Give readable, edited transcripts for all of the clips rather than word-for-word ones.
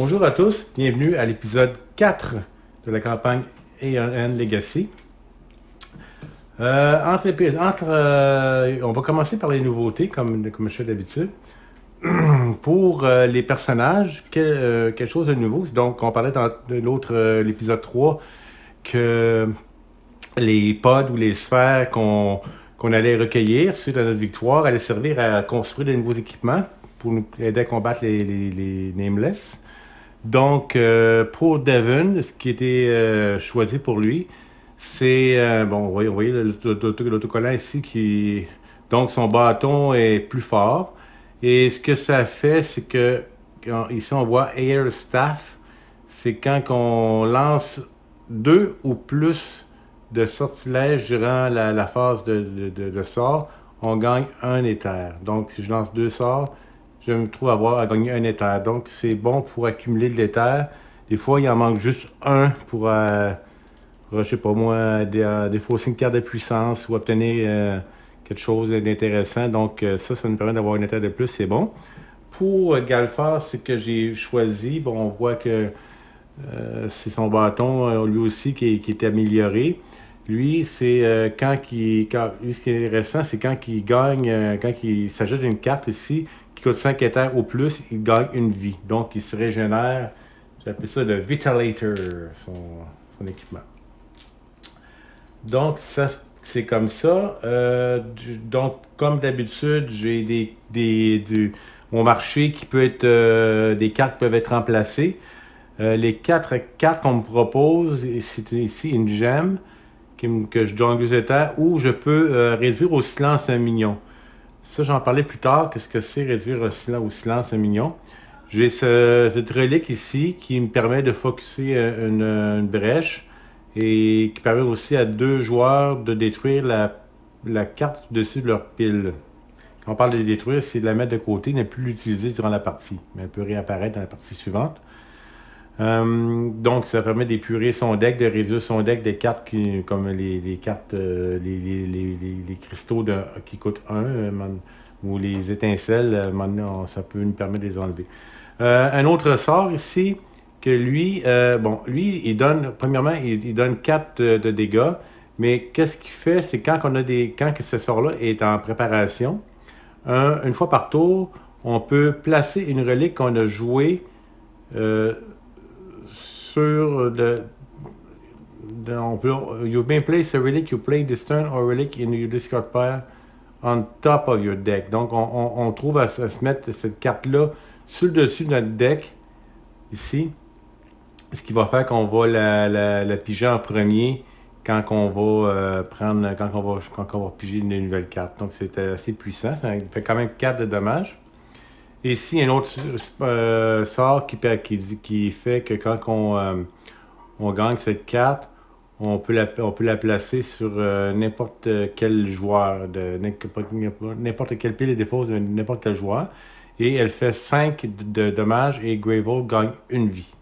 Bonjour à tous, bienvenue à l'épisode 4 de la campagne Aeon Legacy. On va commencer par les nouveautés, comme je fais d'habitude. Pour les personnages, quelque chose de nouveau. Donc, on parlait dans l'épisode 3 que les pods ou les sphères qu'on allait recueillir suite à notre victoire allaient servir à construire de nouveaux équipements pour nous aider à combattre les Nameless. Donc, pour Devon, ce qui était choisi pour lui, c'est, bon, vous voyez l'autocollant ici donc son bâton est plus fort. Et ce que ça fait, c'est que, ici on voit Air Staff, c'est quand on lance 2 ou plus de sortilèges durant la phase de sort, on gagne 1 éther. Donc, si je lance 2 sorts, je me trouve à gagner 1 éther. Donc, c'est bon pour accumuler de l'éther. Des fois, il en manque juste 1 pour, je sais pas moi, des fois aussi une carte de puissance ou obtenir quelque chose d'intéressant. Donc, ça nous permet d'avoir 1 éther de plus, c'est bon. Pour Galfar, c'est que j'ai choisi, bon, on voit que c'est son bâton, lui aussi, qui est amélioré. Lui, c'est lui, ce qui est intéressant, c'est quand il gagne, quand il s'ajoute une carte ici, qui coûte 5 éthers ou plus, il gagne une vie. Donc, il se régénère, j'appelle ça le Vitalator, son équipement. Donc, ça, c'est comme ça. Donc, comme d'habitude, j'ai mon marché qui peut être, des cartes peuvent être remplacées. Les 4 cartes qu'on me propose, c'est ici une gemme que je donne 2 éthers, ou je peux réduire au silence un minion. Ça, j'en parlais plus tard. Qu'est-ce que c'est réduire au silence un minion? J'ai cette relique ici qui me permet de focusser une brèche et qui permet aussi à 2 joueurs de détruire la carte dessus de leur pile. Quand on parle de détruire, c'est de la mettre de côté, ne plus l'utiliser durant la partie, mais elle peut réapparaître dans la partie suivante. Donc, ça permet d'épurer son deck, de réduire son deck des cartes comme les cartes, les cristaux qui coûtent 1, ou les étincelles, ça peut nous permettre de les enlever. Un autre sort ici, que lui, lui, il donne, premièrement, il donne 4 de dégâts, mais qu'est-ce qu'il fait, c'est quand ce sort-là est en préparation, une fois par tour, on peut placer une relique qu'on a jouée you may place a relic you play this turn or relic in your discard pile on top of your deck. Donc, on trouve à se mettre cette carte-là sur le dessus de notre deck, ici. Ce qui va faire qu'on va la piger en premier quand on va piger une nouvelle carte. Donc, c'est assez puissant. Ça fait quand même 4 de dommages. Et ici, un autre sort qui fait que quand on gagne cette carte, on peut la placer sur n'importe quel joueur, n'importe quelle pile et défausse de n'importe quel joueur. Et elle fait 5 de dommages et Gravel gagne 1 vie.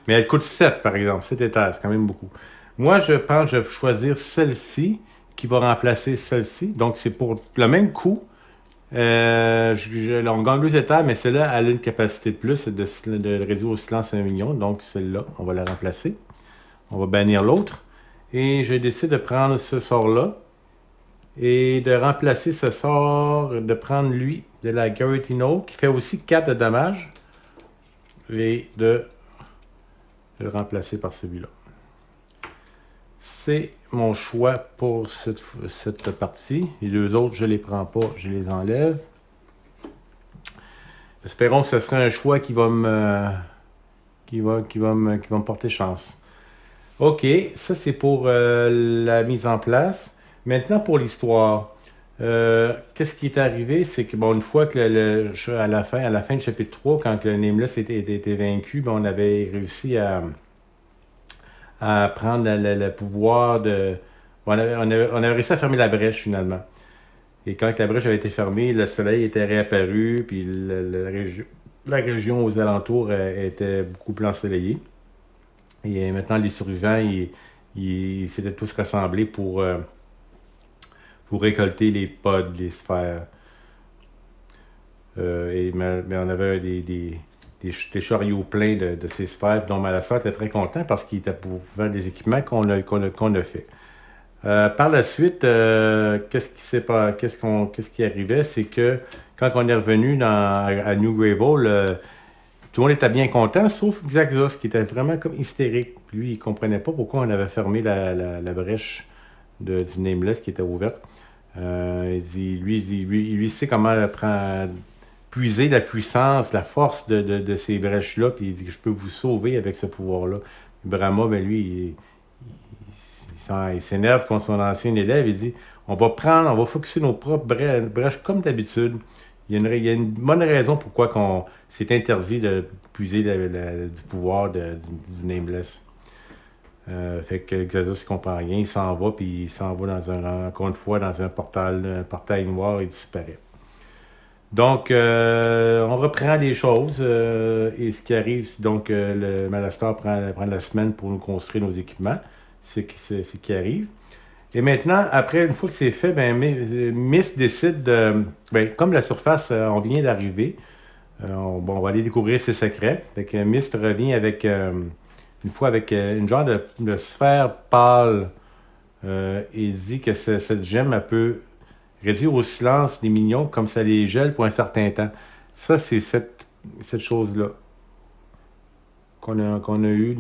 Mais elle coûte 7, par exemple. 7 éthers, c'est quand même beaucoup. Moi, je pense que je vais choisir celle-ci qui va remplacer celle-ci. Donc, c'est pour le même coût. On gagne 2 éthers, mais celle-là, elle a une capacité de plus de réduire au silence 1 minion. Donc, celle-là, on va la remplacer. On va bannir l'autre. Et je décide de prendre ce sort-là. Et de remplacer ce sort, de prendre lui, de la Garetino, qui fait aussi 4 de dommages. Et de le remplacer par celui-là. C'est mon choix pour cette partie. Les 2 autres, je ne les prends pas, je les enlève. Espérons que ce sera un choix qui va me porter chance. OK, ça c'est pour la mise en place. Maintenant pour l'histoire. Qu'est-ce qui est arrivé? C'est que, bon, une fois que à la fin du chapitre 3, quand le Nameless était vaincu, on avait réussi à prendre le pouvoir de... On avait réussi à fermer la brèche, finalement. Et quand la brèche avait été fermée, le soleil était réapparu, puis la région aux alentours était beaucoup plus ensoleillée. Et maintenant, les survivants, ils s'étaient tous rassemblés pour récolter les pods, les sphères. Mais on avait des chariots pleins de ces sphères, dont Malastar était très content parce qu'il était pour faire des équipements qu'on a fait. Par la suite, qu'est-ce qui arrivait, c'est que quand on est revenu à New Greyville, tout le monde était bien content, sauf Xaxos, qui était vraiment comme hystérique. Lui, il ne comprenait pas pourquoi on avait fermé la brèche du Nameless qui était ouverte. Lui, sait comment puiser la puissance, la force de ces brèches-là, puis il dit que je peux vous sauver avec ce pouvoir-là. Brahma, ben lui, il s'énerve contre son ancien élève, il dit on va focusser nos propres brèches comme d'habitude. Il y a une bonne raison pourquoi c'est interdit de puiser du pouvoir du Nameless. Fait que Xaxos ne comprend rien, il s'en va, puis il s'en va encore une fois dans un portail noir et disparaît. Donc, on reprend les choses, et ce qui arrive, c'est donc le Malastar prend la semaine pour nous construire nos équipements, c'est ce qui arrive. Et maintenant, après, une fois que c'est fait, ben, Mist décide de... Ben, comme la surface, on vient d'arriver, on va aller découvrir ses secrets. Fait que Mist revient avec, une fois avec une genre de sphère pâle, et dit que cette gemme, elle peut réduire au silence les minions comme ça les gèle pour un certain temps. Ça, c'est cette chose-là qu'on a eue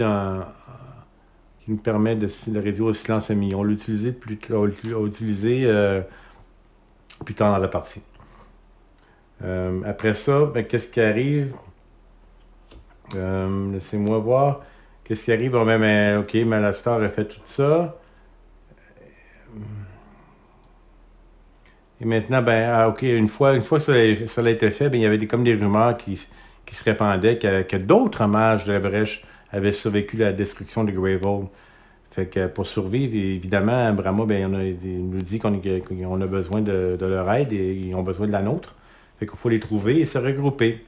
qui nous permet de réduire au silence les minions. On l'a utilisé plus tard dans la partie. Après ça, ben, qu'est-ce qui arrive? Laissez-moi voir. Qu'est-ce qui arrive? OK, Malastar a fait tout ça. Et maintenant, OK, une fois que ça a été fait, ben, il y avait comme des rumeurs qui se répandaient que d'autres mages de la brèche avaient survécu à la destruction de Greyville. Fait que pour survivre, évidemment, Brahma, il nous dit qu'on a besoin de leur aide et ils ont besoin de la nôtre. Fait qu'il faut les trouver et se regrouper.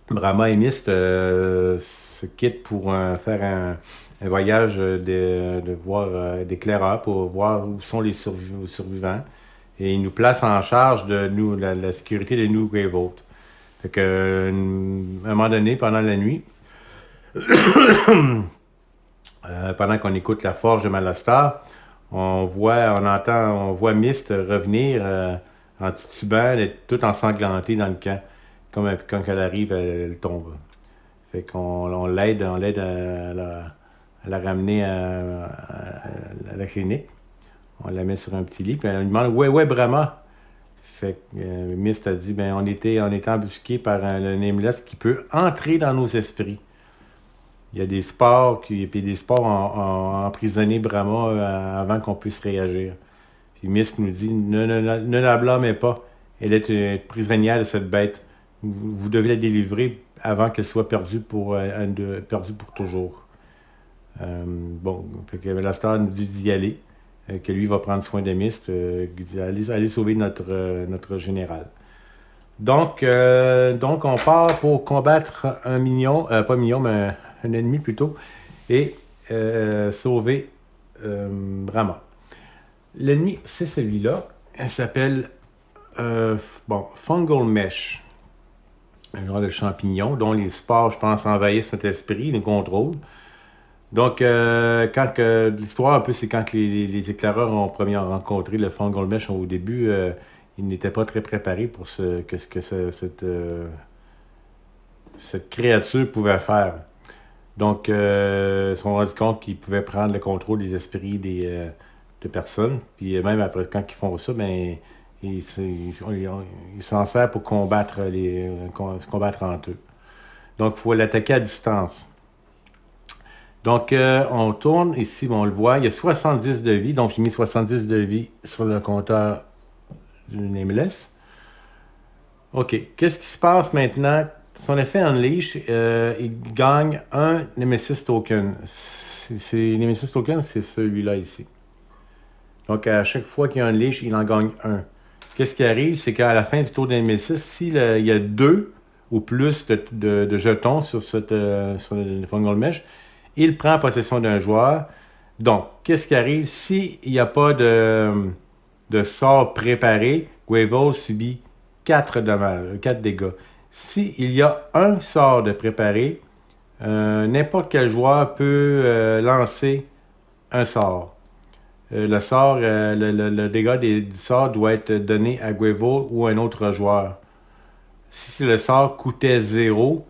Brahma et Mist se quittent pour faire un voyage de voir d'éclaireurs pour voir où sont les survivants. Et ils nous placent en charge de la sécurité de New Greyville. Fait que, à un moment donné, pendant la nuit, pendant qu'on écoute la forge de Malastar, on voit Mist revenir en titubant, tout ensanglantée dans le camp. Comme quand elle arrive, elle tombe. Fait qu'on l'aide à la ramener à la clinique. On la met sur un petit lit, puis elle lui demande ouais, Brahma. Fait que Mist a dit on était embusqué par le Nameless qui peut entrer dans nos esprits. Il y a des spores ont emprisonné Brahma avant qu'on puisse réagir. Puis Mist nous dit ne la blâmez pas. Elle est une prisonnière de cette bête. Vous devez la délivrer avant qu'elle soit perdue pour toujours. Fait que Malastar nous dit d'y aller, que lui va prendre soin de Mist, aller sauver notre général. Donc, on part pour combattre un minion, pas minion, mais un ennemi plutôt, et sauver Brahma. L'ennemi, c'est celui-là. Elle s'appelle Fungal Mesh. Un genre de champignon dont les spores, je pense, envahissent notre esprit, les contrôlent. Donc, l'histoire un peu, c'est quand les éclaireurs ont rencontré le Fungal Mesh au début, ils n'étaient pas très préparés pour cette créature pouvait faire. Donc, ils se sont rendus compte qu'ils pouvaient prendre le contrôle des esprits de personnes. Puis même après, quand ils font ça, ils s'en servent pour se combattre entre eux. Donc, il faut l'attaquer à distance. Donc, on tourne ici, on le voit, il y a 70 de vie. Donc, j'ai mis 70 de vie sur le compteur du Nameless. OK. Qu'est-ce qui se passe maintenant? Son effet Unleash, il gagne un Nemesis Token. Nemesis Token, c'est celui-là ici. Donc, à chaque fois qu'il y a un Unleash, il en gagne un. Qu'est-ce qui arrive? C'est qu'à la fin du tour de Nemesis, s'il y a 2 ou plus de jetons sur le Fungal Mesh, il prend possession d'un joueur. Donc, qu'est-ce qui arrive? S'il n'y a pas de sort préparé, Greyville subit 4 dommages, 4 dégâts. S'il y a un sort de préparé, n'importe quel joueur peut lancer un sort. Le sort, le dégât du sort doit être donné à Gravel ou à un autre joueur. Si le sort coûtait 0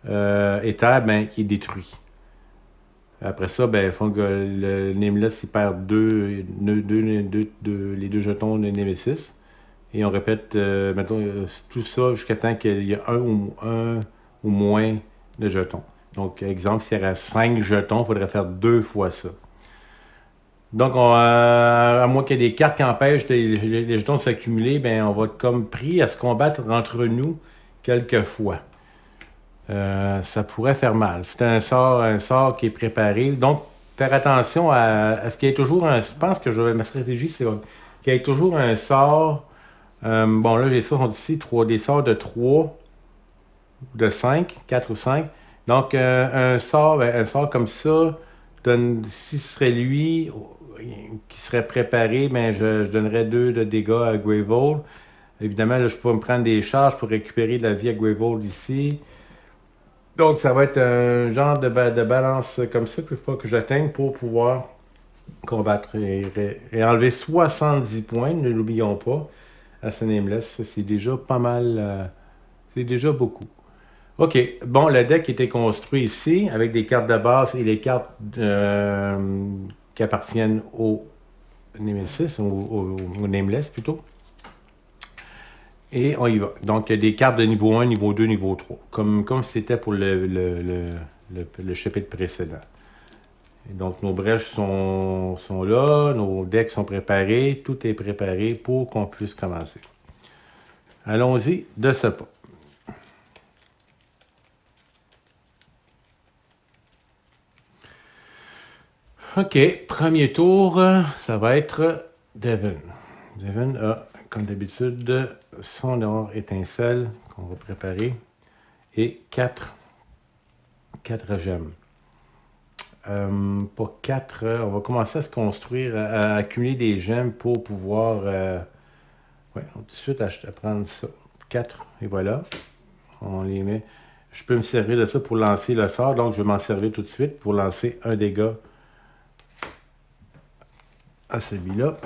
Ether, ben, il est détruit. Après ça, ben, le Nameless, il perd les deux jetons de Nemesis. Et on répète, mettons, tout ça jusqu'à temps qu'il y ait un ou moins de jetons. Donc, exemple, s'il y aurait 5 jetons, il faudrait faire 2 fois ça. Donc, à moins qu'il y ait des cartes qui empêchent les jetons de s'accumuler, ben, on va être comme pris à se combattre entre nous quelques fois. Ça pourrait faire mal. C'est un sort qui est préparé. Donc, faire attention à ce qu'il y ait toujours un... Je pense que ma stratégie, c'est qu'il y ait toujours un sort... bon, là, les sorts sont ici, des sorts de 3, de 5, 4 ou 5. Donc, un sort comme ça, si ce serait lui qui serait préparé, ben, je donnerais 2 de dégâts à Gravel. Évidemment, là, je peux me prendre des charges pour récupérer de la vie à Gravel ici. Donc, ça va être un genre de balance comme ça qu'il faut que j'atteigne pour pouvoir combattre et enlever 70 points, ne l'oublions pas, à ce Nameless. C'est déjà pas mal, c'est déjà beaucoup. OK, bon, le deck était construit ici avec des cartes de base et les cartes qui appartiennent au Nemesis, au Nameless plutôt. Et on y va. Donc, des cartes de niveau 1, niveau 2, niveau 3. Comme c'était pour le chapitre précédent. Et donc, nos brèches sont là, nos decks sont préparés, tout est préparé pour qu'on puisse commencer. Allons-y de ce pas. OK, premier tour, ça va être Devin. Devin a, comme d'habitude, son or étincelle qu'on va préparer et 4 gemmes. Pas 4, on va commencer à se construire, à accumuler des gemmes pour pouvoir... ouais, tout de suite à prendre ça. 4, et voilà. On les met. Je peux me servir de ça pour lancer le sort, donc je vais m'en servir tout de suite pour lancer un dégât à celui-là.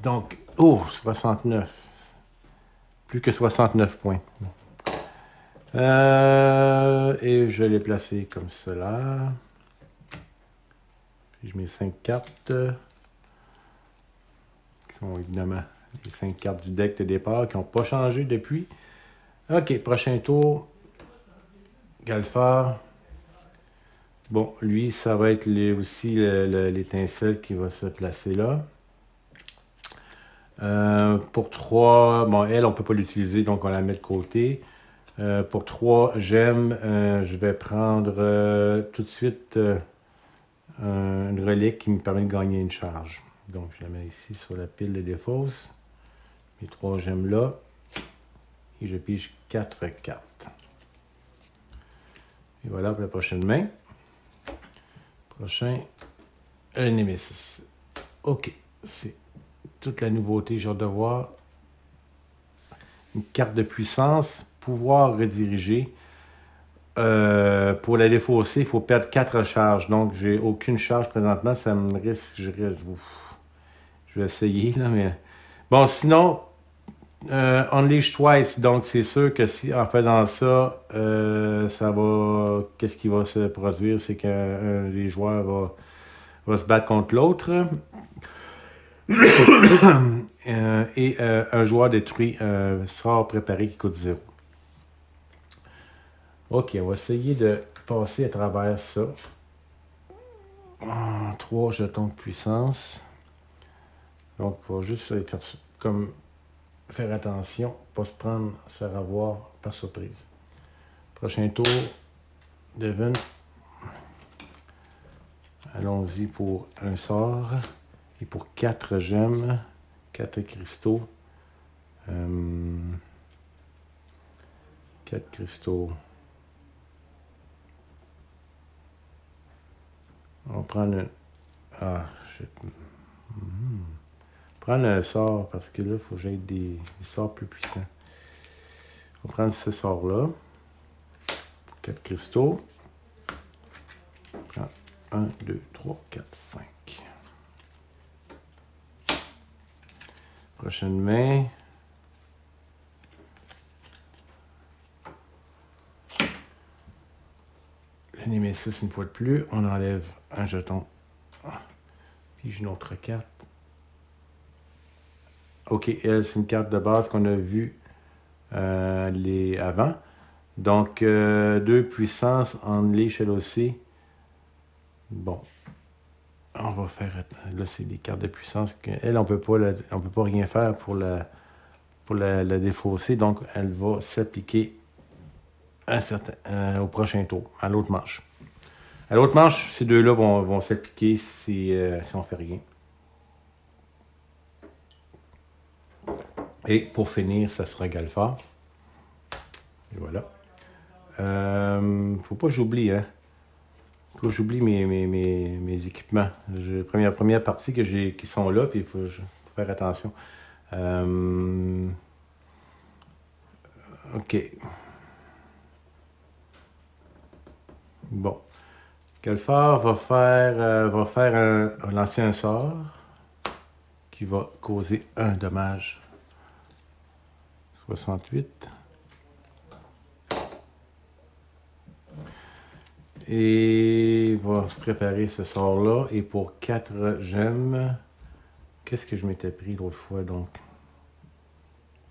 Donc, oh, 69. Plus que 69 points. Et je l'ai placé comme cela. Puis je mets 5 cartes. Qui sont évidemment les 5 cartes du deck de départ qui n'ont pas changé depuis. OK, prochain tour. Galfar. Bon, lui, ça va être aussi l'étincelle qui va se placer là. Pour 3, bon, elle, on ne peut pas l'utiliser, donc on la met de côté. Pour 3 gemmes, je vais prendre tout de suite une relique qui me permet de gagner une charge. Donc, je la mets ici sur la pile de défausse. Mes 3 gemmes là. Et je pige 4 cartes. Et voilà pour la prochaine main. Prochain, le Nemesis. OK, c'est toute la nouveauté, j'ai hâte de voir. Une carte de puissance, pouvoir rediriger. Pour la défausser, il faut perdre 4 charges. Donc, j'ai aucune charge présentement. Ça me risque... Je vais essayer, là, mais... Bon, sinon, Unleash Twice. Donc, c'est sûr que si, en faisant ça, ça va... Qu'est-ce qui va se produire? C'est qu'un des joueurs va se battre contre l'autre. Et un joueur détruit un sort préparé qui coûte 0. OK, on va essayer de passer à travers ça. 3 jetons de puissance. Donc, il va juste faire attention, pas se faire avoir par surprise. Prochain tour, Devin. Allons-y pour un sort. Et pour 4 gemmes, 4 cristaux. 4 cristaux. On va prendre un... Ah, prendre un sort, parce que là, il faut que j'aille des sorts plus puissants. On va prendre ce sort-là. 4 cristaux. 1, 2, 3, 4, 5. Prochaine main. Le Némésis, une fois de plus, on enlève un jeton. Puis j'ai une autre carte. Ok, elle, c'est une carte de base qu'on a vue avant. Donc, 2 puissances en Unleash. Bon. On va faire... Là, c'est des cartes de puissance. Elle, on peut pas rien faire pour la défausser. Donc, elle va s'appliquer au prochain tour, à l'autre manche. À l'autre manche, ces deux-là vont s'appliquer si on fait rien. Et pour finir, ça sera Galfard. Et voilà. Faut pas que j'oublie, hein. Faut que j'oublie mes équipements. Première partie qui sont là, puis il faut faire attention. OK. Bon. Galfard va lancer un sort qui va causer un dommage. 68. Et il va se préparer ce sort-là. Et pour 4 gemmes, qu'est-ce que je m'étais pris l'autre fois donc?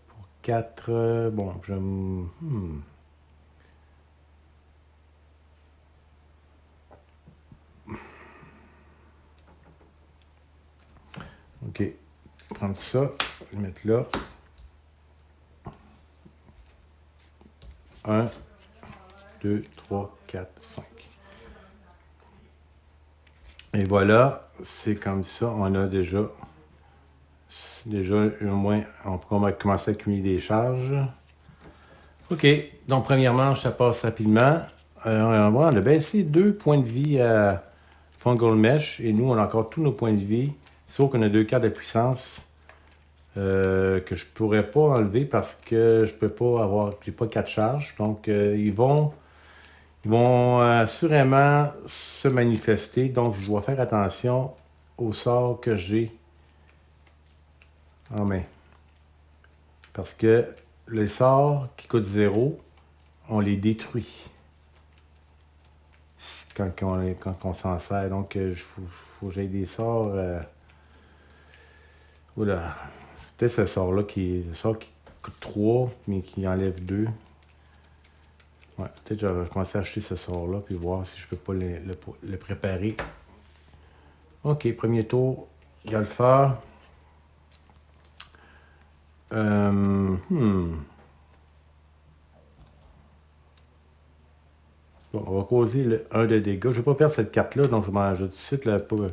Pour 4, bon, OK. Prendre ça, le mettre là. 1, 2, 3, 4, 5. Et voilà, c'est comme ça, on a déjà au moins, on va commencer à accumuler des charges. OK, donc première manche, ça passe rapidement. On a baissé 2 points de vie à Fungal Mesh, et nous, on a encore tous nos points de vie, sauf qu'on a 2 cartes de puissance que je ne pourrais pas enlever parce que je peux pas avoir, j'ai pas 4 charges. Donc, ils vont assurément se manifester. Donc, je dois faire attention aux sorts que j'ai en main. Parce que les sorts qui coûtent 0, on les détruit quand on s'en sert. Donc, il faut que j'aille des sorts... Oula, c'est peut-être ce sort-là qui coûte 3, mais qui enlève 2. Ouais, peut-être que je vais commencer à acheter ce sort-là, puis voir si je peux pas le préparer. OK, premier tour, Galfard. Bon, on va causer 1 de dégâts. Je ne vais pas perdre cette carte-là, donc je vais tout de suite pour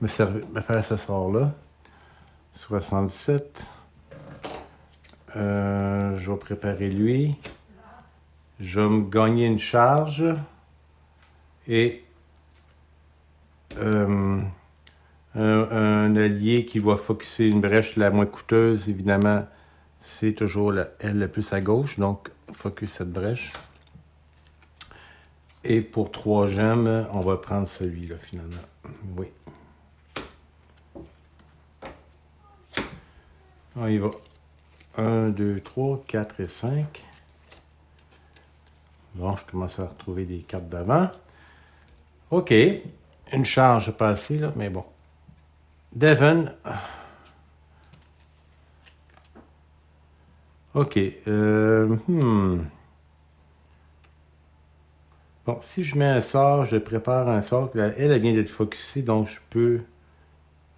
me faire ce sort-là. 67. Je vais préparer lui. Je vais me gagner une charge. Et un allié qui va focusser une brèche la moins coûteuse, évidemment, c'est toujours elle la plus à gauche. Donc, focus cette brèche. Et pour 3 gemmes, on va prendre celui-là, finalement. Oui. On y va. 1, 2, 3, 4 et 5. Bon, je commence à retrouver des cartes d'avant. OK. Une charge passée, là, mais bon. Devon. OK. Bon, si je mets un sort, je prépare un sort. Elle vient d'être focusée, donc je peux...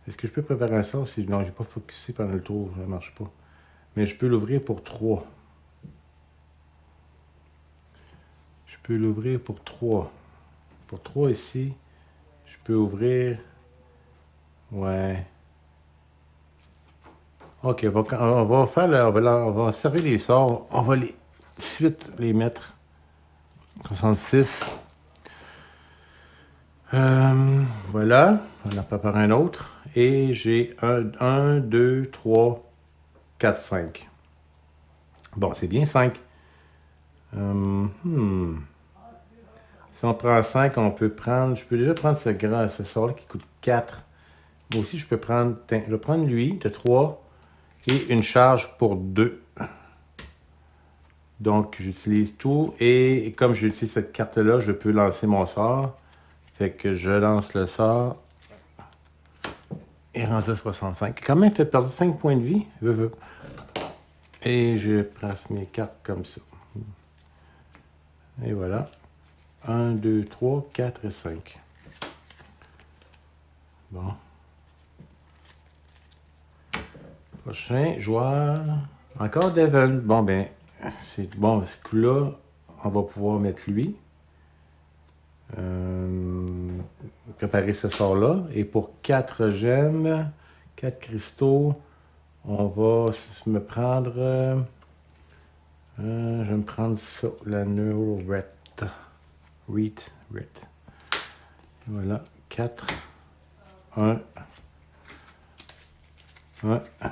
Est-ce que je peux préparer un sort si... Non, je n'ai pas focusé pendant le tour, ça ne marche pas. Mais je peux l'ouvrir pour 3. Je peux l'ouvrir pour 3. Pour 3 ici, je peux ouvrir... Ouais. OK, on va faire on va servir les sorts. On va tout de suite les mettre. 66. Voilà. On en prépare un autre. Et j'ai 1, 2, 3, 4, 5. Bon, c'est bien 5. Si on prend 5, on peut prendre... Je peux déjà prendre ce sort-là qui coûte 4. Moi aussi, je peux prendre... Je vais prendre lui de 3 et une charge pour 2. Donc, j'utilise tout. Et comme j'utilise cette carte-là, je peux lancer mon sort. Fait que je lance le sort. Et rendu à 65. Quand même fait perdre 5 points de vie. Et je place mes cartes comme ça. Et voilà. 1, 2, 3, 4 et 5. Bon. Prochain joueur. Encore Devon. Bon, ben, c'est bon. Ce coup-là, on va pouvoir mettre lui. Préparer ce sort-là. Et pour 4 gemmes, 4 cristaux, on va me prendre... je vais me prendre ça, la Neuroret. Ret. Voilà, 4. 1,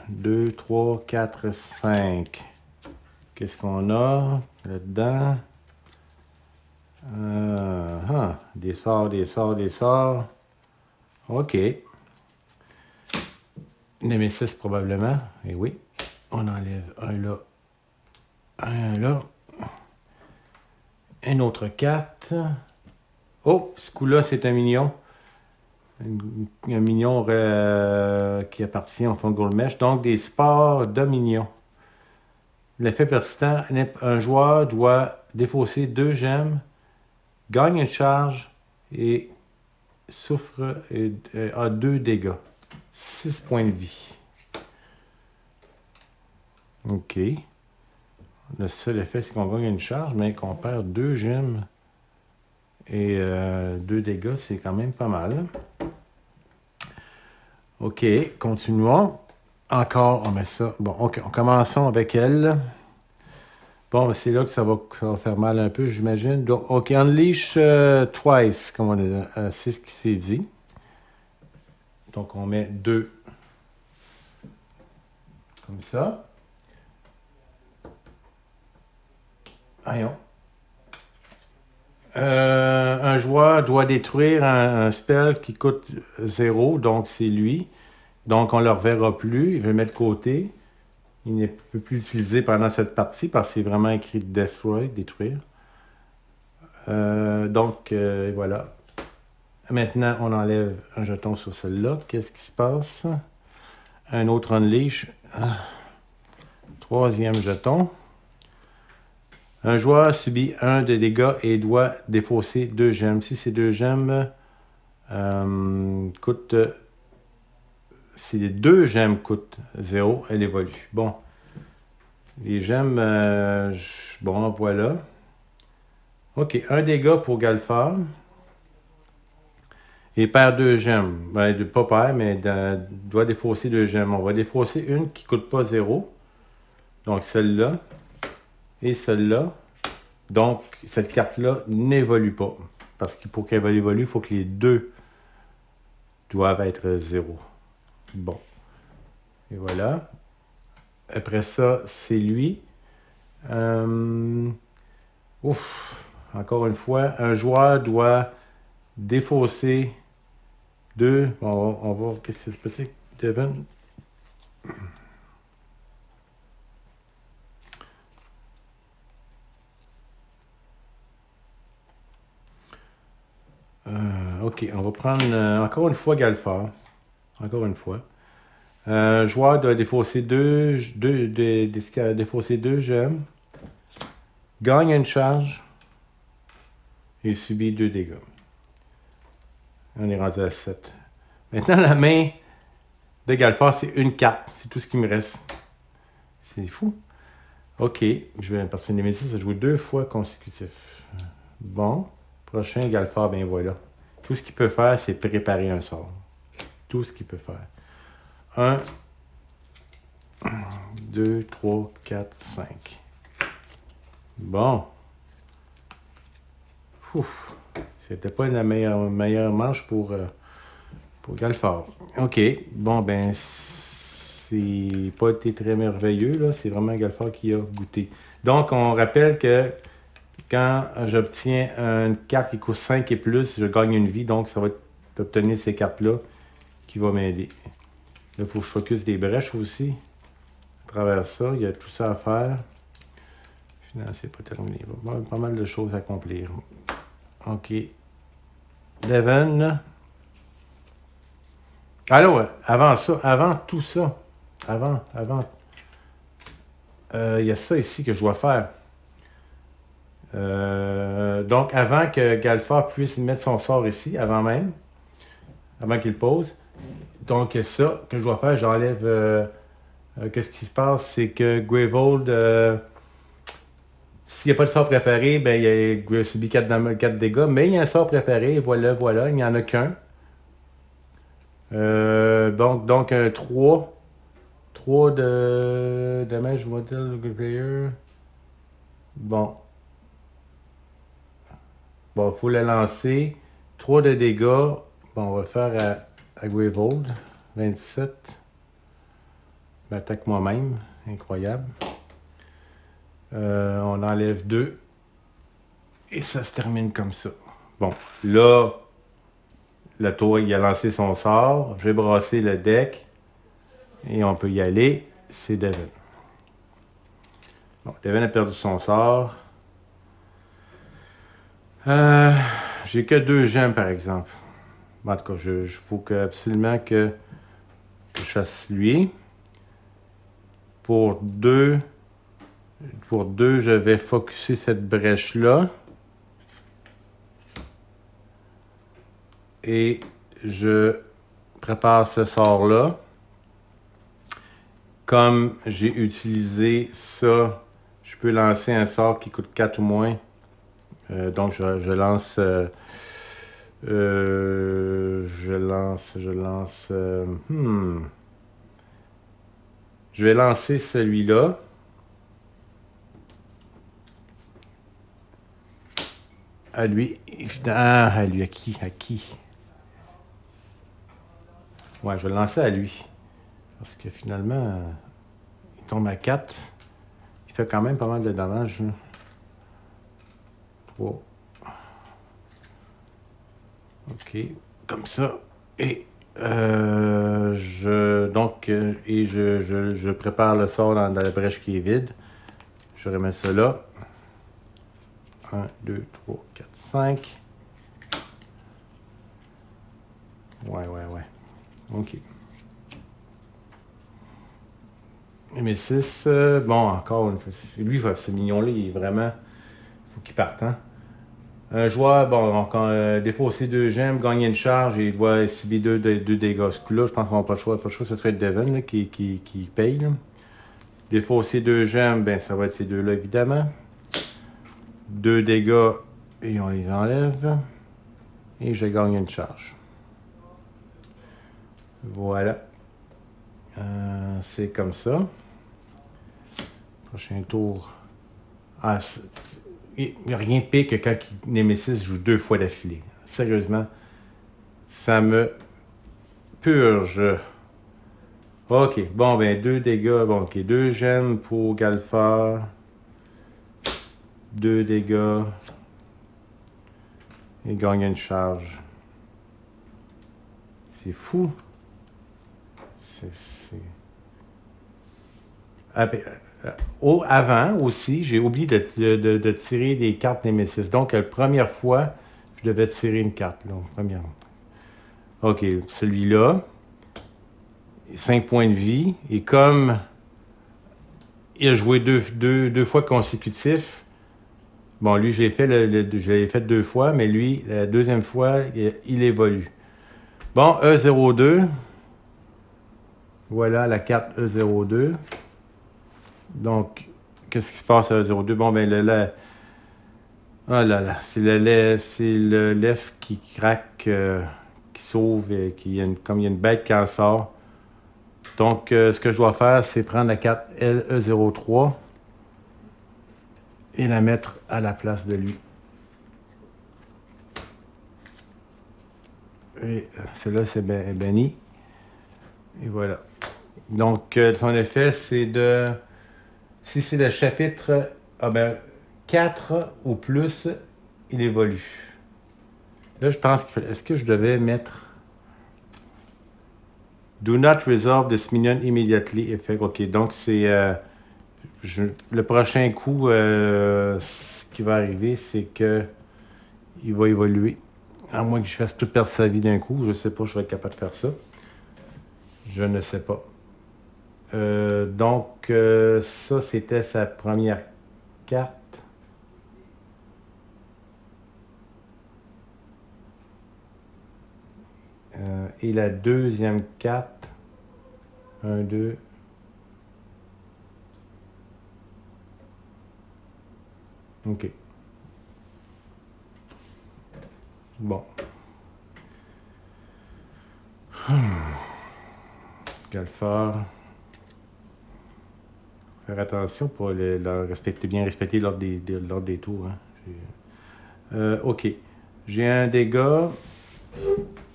2, 3, 4, 5. Qu'est-ce qu'on a là-dedans? Des sorts. OK. Nemesis probablement. Et oui. On enlève un là. Une autre carte. Oh, ce coup-là, c'est un mignon. Un mignon qui appartient au fond de Gold Mesh. Donc, des spores de mignons. L'effet persistant, un joueur doit défausser 2 gemmes, gagne une charge et souffre et a 2 dégâts. 6 points de vie. OK. Le seul effet, c'est qu'on gagne une charge, mais qu'on perd 2 gemmes et 2 dégâts, c'est quand même pas mal. OK, continuons. Encore, on met ça. Bon, OK, commençons avec elle. Bon, c'est là que ça va faire mal un peu, j'imagine. Donc, OK, Unleash twice, comme on a, c'est ce qui s'est dit. Donc, on met 2. Comme ça. Voyons. Un joueur doit détruire un spell qui coûte 0, donc c'est lui. Donc, on ne le reverra plus. Il va le mettre de côté. Il ne peut plus l'utiliser pendant cette partie parce que c'est vraiment écrit Destroy, détruire. Donc, voilà. Maintenant, on enlève un jeton sur celle-là. Qu'est-ce qui se passe? Un autre Unleash. 3e jeton. Un joueur subit 1 de dégâts et doit défausser 2 gemmes. Si ces 2 gemmes coûtent... Si les 2 gemmes coûtent 0, elle évolue. Bon. Les gemmes... bon, voilà. OK. 1 dégât pour Galfard. Et perd 2 gemmes. Ben, pas perd, mais doit défausser 2 gemmes. On va défausser une qui ne coûte pas 0. Donc, celle-là. Et celle-là. Donc, cette carte-là n'évolue pas. Parce que pour qu'elle évolue, il faut que les 2 doivent être 0. Bon. Et voilà. Après ça, c'est lui. Encore une fois, un joueur doit défausser 2. On va voir qu'est-ce qui se passe avec Devon. OK, on va prendre encore une fois Galfard. Encore une fois. Joueur doit défausser 2 gemmes. Gagne une charge. Et subit 2 dégâts. On est rendu à 7. Maintenant, la main de Galfard, c'est une carte. C'est tout ce qui me reste. C'est fou. OK, je vais partir de Nemesis. Ça joue 2 fois consécutif. Bon. Prochain Galfard, ben voilà. Tout ce qu'il peut faire, c'est préparer un sort. Tout ce qu'il peut faire. 1, 2, 3, 4, 5. Bon. Ouf. C'était pas la meilleure manche pour Galfard. OK. Bon, ben, c'est pas été très merveilleux, là. C'est vraiment Galfard qui a goûté. Donc, on rappelle que Quand j'obtiens une carte qui coûte 5 et plus, je gagne une vie. Donc, ça va être d'obtenir ces cartes-là qui va m'aider. Là, il faut que je focus des brèches aussi. À travers ça, il y a tout ça à faire. Finalement, c'est pas terminé. Il y a pas mal de choses à accomplir. OK. Devon. Alors, avant ça, avant tout ça, avant, il y a ça ici que je dois faire. Donc, avant que Galfard puisse mettre son sort ici, avant qu'il pose. Donc, ça que je dois faire, j'enlève. Qu'est-ce qui se passe? C'est que Gravold, s'il n'y a pas de sort préparé, ben, il a subi 4 dégâts, mais il y a un sort préparé, voilà, il n'y en a qu'un. Donc un 3. 3 de damage model player. Bon. Bon, il faut le lancer. 3 de dégâts. Bon, on va le faire à Gravold. 27. Je m'attaque moi-même. Incroyable. On enlève 2. Et ça se termine comme ça. Bon, là, le tour, il a lancé son sort. J'ai brassé le deck. Et on peut y aller. C'est Devon. Bon, Devon a perdu son sort. J'ai que 2 gemmes, par exemple. En tout cas, il faut absolument que je fasse lui. Pour 2, je vais focuser cette brèche-là. Et je prépare ce sort-là. Comme j'ai utilisé ça, je peux lancer un sort qui coûte 4 ou moins. Donc, je lance... Je vais lancer celui-là. À lui. À lui, à qui? Ouais, je vais le lancer à lui. Parce que finalement, il tombe à 4. Il fait quand même pas mal de dommages. 3. OK. Comme ça. Et je prépare le sort dans la brèche qui est vide. Je remets ça là. 1, 2, 3, 4, 5. Ouais. OK. Mais 6, bon, encore une fois. Lui, ce mignon-là, il est vraiment... Il faut qu'il parte, hein? Un joueur, bon, défausser 2 gemmes, gagner une charge, et il doit subir 2 dégâts. Ce coup-là, je pense qu'on n'a pas le choix. Ce serait Devon là, qui paye. Là. Défausser 2 gemmes, ben, ça va être ces deux-là, évidemment. 2 dégâts, et on les enlève. Et je gagne une charge. Voilà. C'est comme ça. Prochain tour. Ah, il n'y a rien de pire que quand Nemesis joue 2 fois d'affilée. Sérieusement, ça me purge. OK, bon, ben 2 dégâts. Bon, OK, 2 gemmes pour Galfard. 2 dégâts. Et gagne une charge. C'est fou. Avant aussi, j'ai oublié de tirer des cartes Nemesis. Donc, la première fois, je devais tirer une carte. Là, premièrement. OK, celui-là. 5 points de vie. Et comme il a joué deux fois consécutifs, bon, lui, je l'ai fait 2 fois, mais lui, la deuxième fois, il évolue. Bon, E02. Voilà la carte E02. Donc, qu'est-ce qui se passe à E02? Bon, ben oh là là, c'est le left qui craque, qui sauve, et comme il y a une bête qui en sort. Donc, ce que je dois faire, c'est prendre la carte LE03 et la mettre à la place de lui. Et celle-là, c'est banni. Et voilà. Donc, son effet, c'est de... Si c'est le chapitre... Ah ben, 4 ou plus, il évolue. Là, je pense qu'il faut... Est-ce que je devais mettre... Do not resolve this minion immediately effect. OK, donc c'est... le prochain coup, ce qui va arriver, c'est que il va évoluer. À moins que je fasse toute perdre sa vie d'un coup. Je ne sais pas, je vais être capable de faire ça. Je ne sais pas. Donc, ça, c'était sa première carte. Et la deuxième carte. 1, 2. OK. Bon. Galfard. Faire attention pour bien respecter l'ordre des tours. Hein. OK. J'ai un dégât.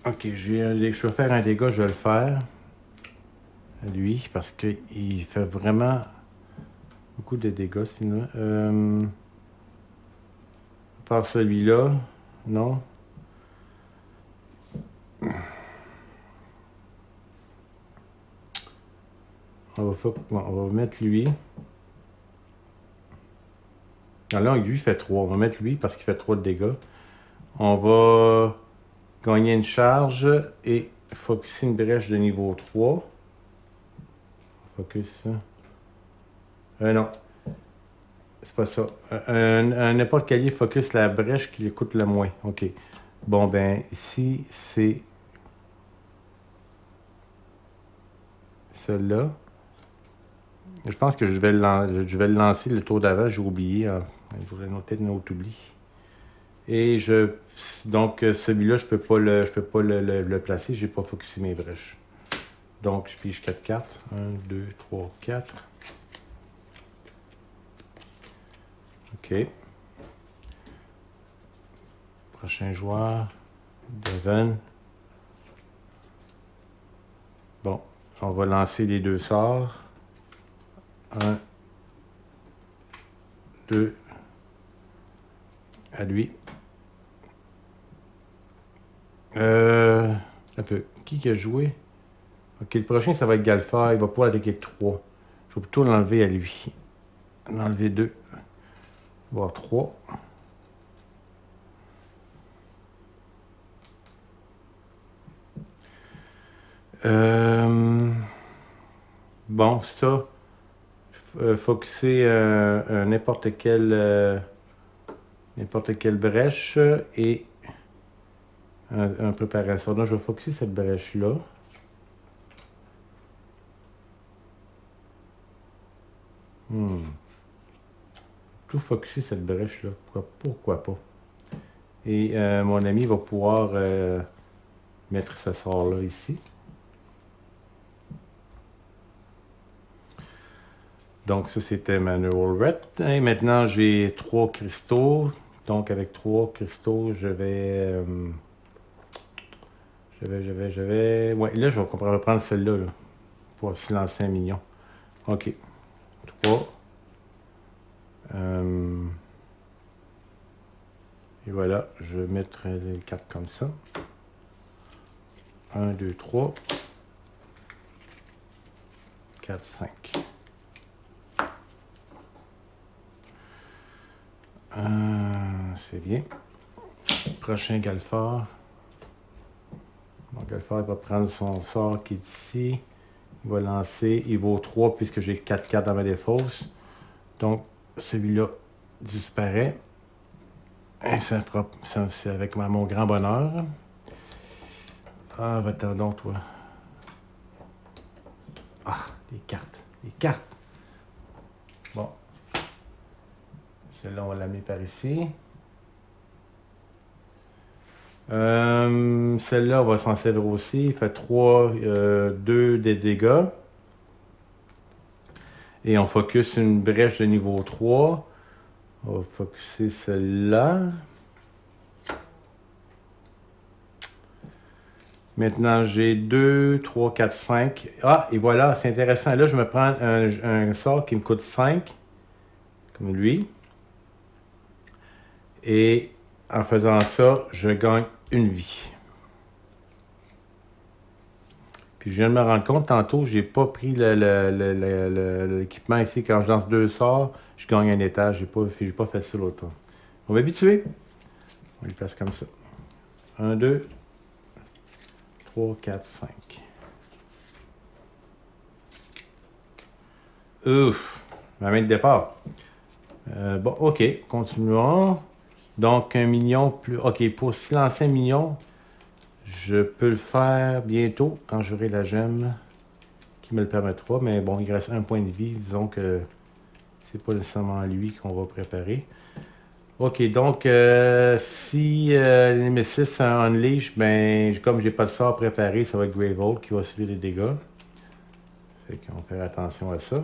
OK, je vais faire un dégât, je vais le faire. Lui, parce qu'il fait vraiment beaucoup de dégâts, sinon. Par celui-là, non. On va mettre lui. Alors là, lui fait 3. On va mettre lui parce qu'il fait 3 de dégâts. On va gagner une charge et focuser une brèche de niveau 3. Focus. Non. C'est pas ça. N'importe quel focus la brèche qui lui coûte le moins. OK. Bon, ben, ici, c'est celle-là. Je pense que je vais le lancer le tour d'avant. J'ai oublié. Je voudrais noter de notre oubli. Et donc, celui-là, je peux pas le placer. J'ai pas focusé mes brèches. Donc, je pige 4 cartes. 1, 2, 3, 4. OK. Prochain joueur. Devon. Bon, on va lancer les 2 sorts. 1, 2. À lui. Un peu. Qui a joué? Ok, le prochain, ça va être Galfard. Il va pouvoir attaquer 3. Je vais plutôt l'enlever à lui. En enlever 2. Voire 3. Bon, ça. Focuser n'importe quelle brèche et un préparation. Donc, je vais focuser cette brèche-là. Tout focuser cette brèche-là. Pourquoi pas? Et mon ami va pouvoir mettre ce sort-là ici. Donc, ça, c'était ma Neuralret. Et maintenant, j'ai 3 cristaux. Donc, avec 3 cristaux, je vais... Ouais, là, je vais prendre celle-là là, pour aussi lancer un mignon. OK. 3. Et voilà, je vais mettre les cartes comme ça. 1, 2, 3. 4, 5. C'est bien. Prochain Galfard. Donc, Galfard va prendre son sort qui est ici. Il va lancer. Il vaut 3 puisque j'ai 4 cartes dans ma défausse. Donc, celui-là disparaît. Et c'est avec mon grand bonheur. Ah, va-t'en donc, toi. Ah, les cartes. Les cartes. Bon. Celle-là, on va la mettre par ici. Celle-là, on va s'en servir aussi. Il fait 3, 2 des dégâts. Et on focus une brèche de niveau 3. On va focuser celle-là. Maintenant, j'ai 2, 3, 4, 5. Ah, et voilà, c'est intéressant. Là, je me prends un sort qui me coûte 5. Comme lui. Et en faisant ça, je gagne une vie. Puis je viens de me rendre compte, tantôt, j'ai pas pris l'équipement ici. Quand je lance 2 sorts, je gagne un étage. J'ai pas fait ça l'autre fois. On va habituer. On les place comme ça. 1, 2, 3, 4, 5. Ouf! Ma main de départ. Bon, ok, continuons. Donc, 1 million plus... Ok, pour s'y lancer 1 million, je peux le faire bientôt, quand j'aurai la gemme qui me le permettra. Mais bon, il reste 1 point de vie. Disons que c'est pas nécessairement lui qu'on va préparer. Ok, donc, si Nemesis Unleash, ben, comme j'ai pas de sort préparé, ça va être Greyvolt qui va subir les dégâts. Fait qu'on va faire attention à ça.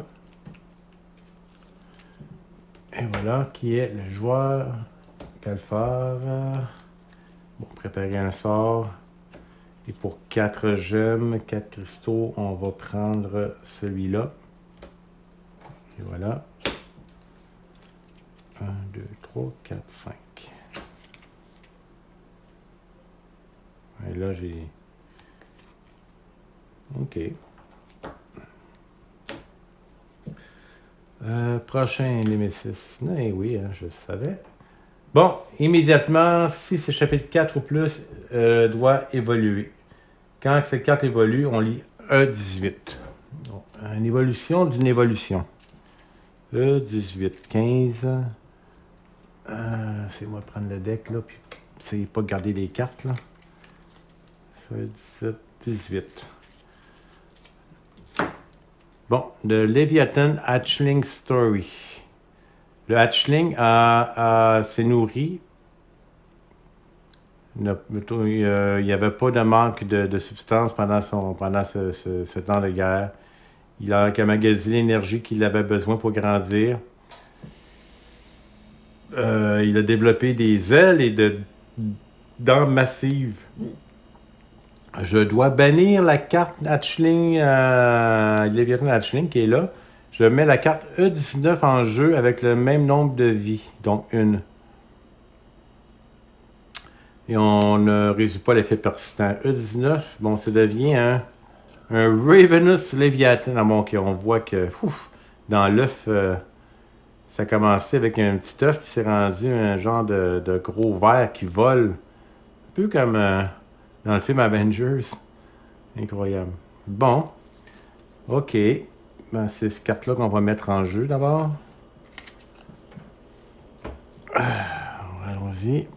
Et voilà, qui est le joueur Galfar. Bon, préparer un sort. Et pour 4 gemmes, 4 cristaux, on va prendre celui-là. Et voilà. 1, 2, 3, 4, 5. Et là, j'ai... OK. Prochain Nemesis. Eh oui, hein, je le savais. Bon, immédiatement, si c'est chapitre 4 ou plus, doit évoluer. Quand cette carte évolue, on lit E18. Donc, une évolution d'une évolution. E18, 15. C'est moi de prendre le deck, là, puis c'est pas de garder les cartes, là. Ça, 17, 18. Bon, le Leviathan Hatchling Story. Le Hatchling s'est nourri. Il n'y avait pas de manque de substance pendant ce temps de guerre. Il a emmagasiné l'énergie qu'il avait besoin pour grandir. Il a développé des ailes et des dents massives. Je dois bannir la carte Hatchling, Leviathan Hatchling qui est là. Je mets la carte E19 en jeu avec le même nombre de vies, donc une. Et on ne résout pas l'effet persistant. E19, bon, ça devient un Ravenous Leviathan. Ah bon, ok, on voit que dans l'œuf, ça a commencé avec un petit œuf, puis c'est rendu un genre de gros ver qui vole. Un peu comme dans le film Avengers. Incroyable. Bon. Ok. Ben, c'est cette carte-là qu'on va mettre en jeu d'abord. Allons-y.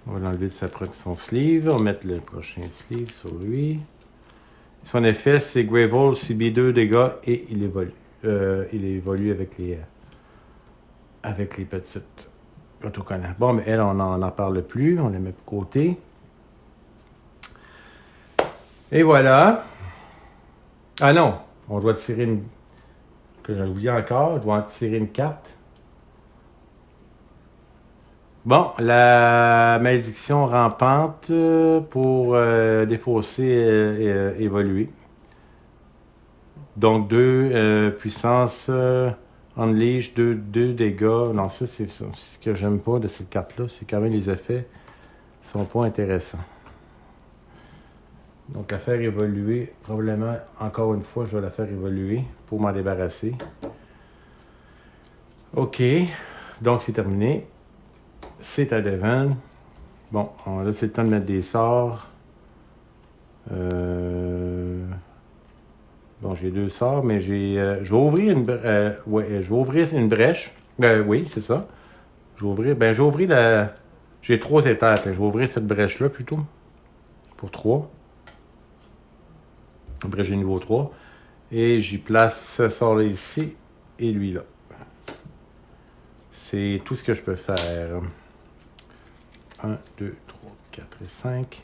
On va l'enlever de son sleeve. On va mettre le prochain sleeve sur lui. Son effet, c'est Greyvolt subit 2 dégâts et il évolue. Il évolue avec les petites autocollants. Bon, mais elle, on n'en parle plus. On les met de côté. Et voilà. Ah non, on doit tirer une... Que j'ai oublié encore, je dois en tirer une carte. Bon, la malédiction rampante pour défausser évoluer. Donc 2 puissance unleash, 2 dégâts. Non, ça c'est ça. C'est ce que j'aime pas de cette carte-là. C'est quand même les effets sont pas intéressants. Donc, à faire évoluer, probablement, encore une fois, je vais la faire évoluer pour m'en débarrasser. OK. Donc, c'est terminé. C'est à Devon. Bon, là, c'est le temps de mettre des sorts. Bon, j'ai 2 sorts, mais j'ai... je vais ouvrir une... ouais, je vais ouvrir une brèche. Oui, c'est ça. Je vais ouvrir... Ben, je vais ouvrir la... J'ai 3 étapes. Je vais ouvrir cette brèche-là, plutôt. Pour 3. Après, j'ai niveau 3. Et j'y place ce sort-là ici et lui là. C'est tout ce que je peux faire. 1, 2, 3, 4 et 5.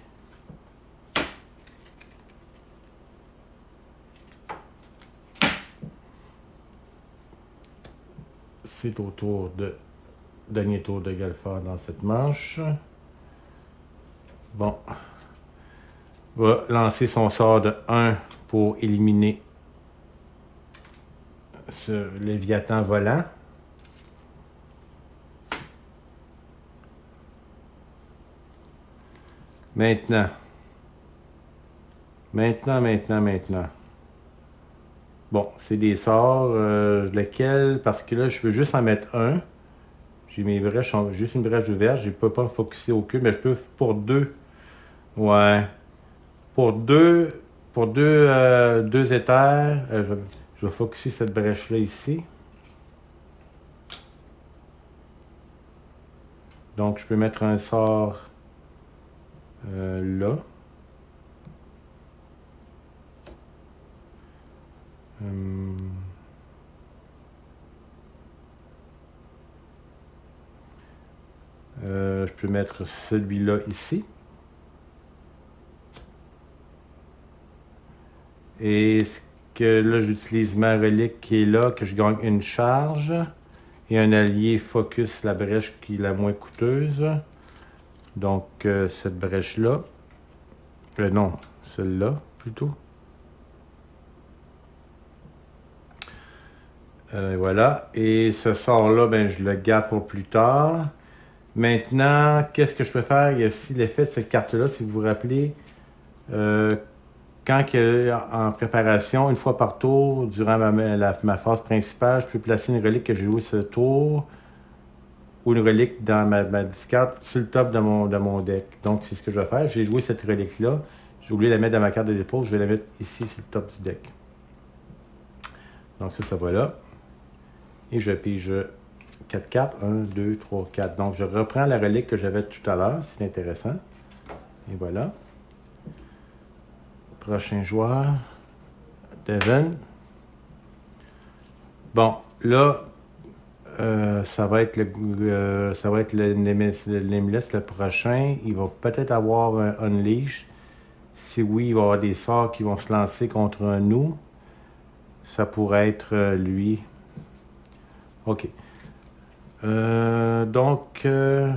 C'est au tour de... Dernier tour de Galfar dans cette manche. Bon. Va lancer son sort de 1 pour éliminer ce Léviathan volant. Maintenant. Bon, c'est des sorts. Lequel? Parce que là, je veux juste en mettre un. J'ai mes brèches, juste une brèche ouverte. Je ne peux pas me focusser aucune, mais je peux pour deux. Ouais. Pour deux éthers, je vais focusser cette brèche-là ici. Donc, je peux mettre un sort là. Je peux mettre celui-là ici. Et ce que là, j'utilise ma relique qui est là, que je gagne une charge. Et un allié focus la brèche qui est la moins coûteuse. Donc, cette brèche-là. Non, celle-là, plutôt. Voilà. Et ce sort-là, ben, je le garde pour plus tard. Maintenant, qu'est-ce que je peux faire? Il y a aussi l'effet de cette carte-là, si vous vous rappelez. Quand en préparation, une fois par tour, durant ma phase principale, je peux placer une relique que j'ai jouée ce tour ou une relique dans ma discard sur le top de mon deck. Donc, c'est ce que je vais faire. J'ai joué cette relique-là. J'ai oublié de la mettre dans ma carte de défaut. Je vais la mettre ici sur le top du deck. Donc, ça va là. Et je pige 4 cartes. 1, 2, 3, 4. Donc, je reprends la relique que j'avais tout à l'heure. C'est intéressant. Et voilà. Prochain joueur. Devin. Bon, là, ça va être le Nameless le prochain. Il va peut-être avoir un Unleash. Si oui, il va y avoir des sorts qui vont se lancer contre nous. Ça pourrait être lui. OK. Donc, je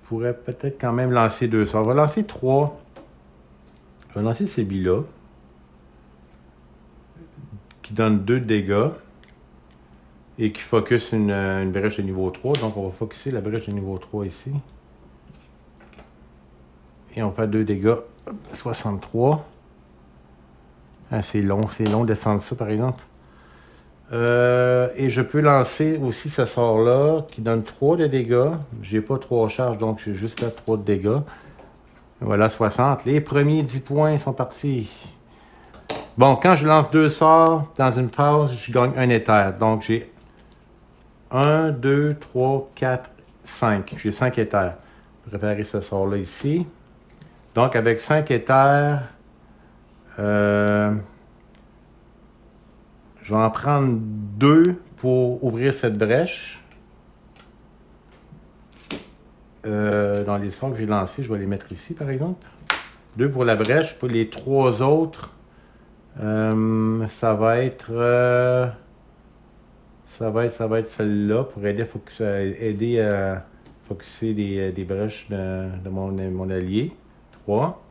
pourrais peut-être quand même lancer 2 sorts. On va lancer 3. Je vais lancer celui-là. Qui donne 2 dégâts. Et qui focus une brèche de niveau 3. Donc, on va focuser la brèche de niveau 3 ici. Et on fait 2 dégâts. 63. Ah, c'est long de descendre ça, par exemple. Et je peux lancer aussi ce sort-là, qui donne 3 de dégâts. J'ai pas 3 charges, donc j'ai juste là 3 de dégâts. Voilà, 60. Les premiers 10 points sont partis. Bon, quand je lance 2 sorts dans une phase, je gagne un éther. Donc, j'ai 1, 2, 3, 4, 5. J'ai 5 éthers. Je vais préparer ce sort-là ici. Donc, avec 5 éthers, je vais en prendre 2 pour ouvrir cette brèche. Dans les sorts que j'ai lancés, je vais les mettre ici, par exemple. 2 pour la brèche. Pour les 3 autres, ça va être celle-là pour aider à focusser des brèches de mon allié. 3.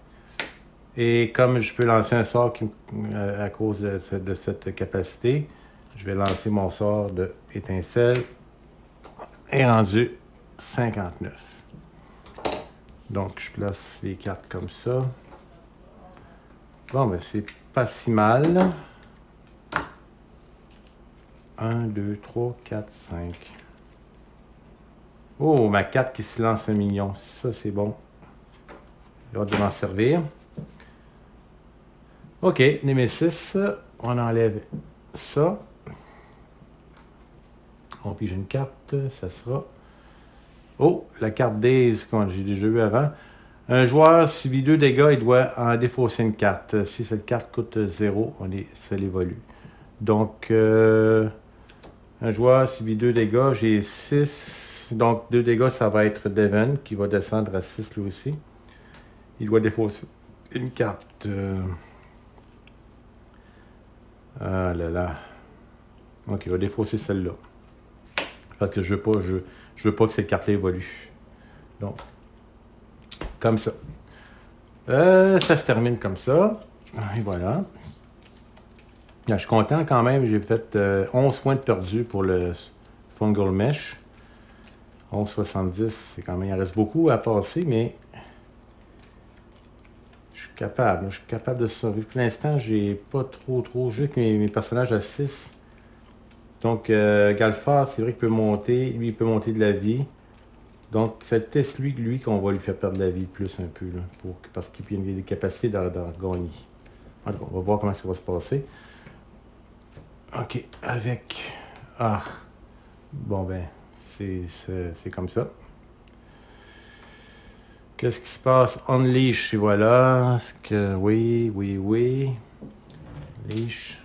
Et comme je peux lancer un sort à cause de cette capacité, je vais lancer mon sort de étincelle. Et rendu 59. Donc, je place les cartes comme ça. Bon, ben c'est pas si mal. 1, 2, 3, 4, 5. Oh, ma carte qui se lance un mignon. Ça, c'est bon. J'ai hâte de m'en servir. OK, Nemesis. On enlève ça. On pige une carte. Ça sera... Oh, la carte Daze, que j'ai déjà vu avant. Un joueur subit 2 dégâts, il doit en défausser une carte. Si cette carte coûte 0, ça l'évolue. Donc, un joueur subit 2 dégâts, j'ai 6. Donc, 2 dégâts, ça va être Devin, qui va descendre à 6 lui aussi. Il doit défausser une carte. Ah là là. Donc, il va défausser celle-là. Parce que je veux pas que cette carte-là évolue. Donc, comme ça. Ça se termine comme ça. Et voilà. Je suis content quand même. J'ai fait 11 points de perdu pour le Fungal Mesh. 11,70, c'est quand même, il en reste beaucoup à passer, mais je suis capable de survivre. Pour l'instant, j'ai pas trop joué avec mes personnages à 6. Donc, Galfar, c'est vrai qu'il peut monter. Lui, il peut monter de la vie. Donc, c'est peut-être lui qu'on va lui faire perdre de la vie plus un peu, là, parce qu'il a des capacités d'en gagner. En tout cas, on va voir comment ça va se passer. Ok, avec... Ah, bon ben, c'est comme ça. Qu'est-ce qui se passe? Unleash, voilà. Est-ce que... Oui. Leash.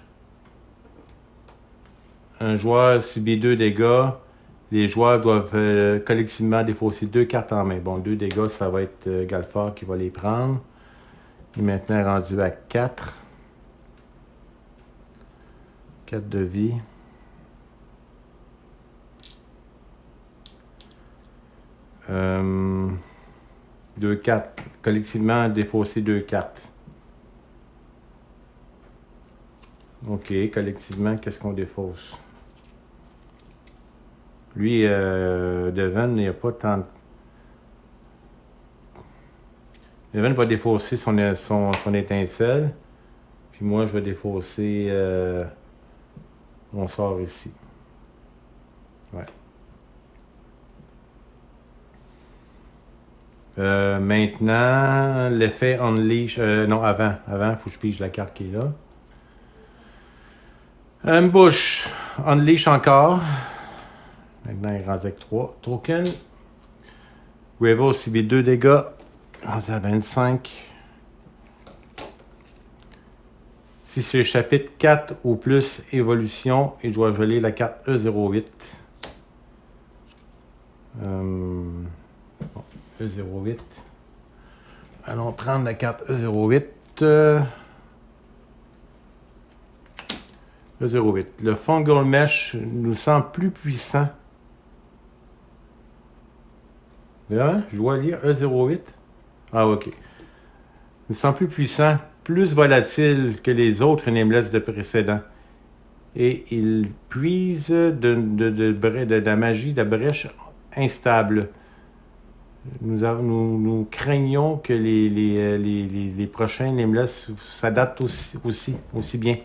Un joueur subit 2 dégâts. Les joueurs doivent collectivement défausser 2 cartes en main. Bon, 2 dégâts, ça va être Galfar qui va les prendre. Il est maintenant rendu à 4. 4 de vie. Euh, 2 cartes. Collectivement, défausser 2 cartes. Ok, collectivement, qu'est-ce qu'on défausse? Lui, Devon, il n'y a pas tant de... Devon va défausser son étincelle. Puis moi, je vais défausser mon sort ici. Ouais. Maintenant, l'effet Unleash... non, avant, il faut que je pige la carte qui est là. Ambush. Unleash encore. Maintenant, il rentre avec 3 tokens. Gravel subit 2 dégâts. Rendu à 25. Si c'est le chapitre 4 ou plus évolution, il doit geler la carte E08. Bon, E08. Allons prendre la carte E08. E08. Le Fungal Mesh nous semble plus puissant. Là, je dois lire E08. Ah, ok. Nous semble plus puissant, plus volatile que les autres nameless de précédent. Et il puise de la magie de brèche instable. Nous craignons que les prochains nameless s'adaptent aussi bien.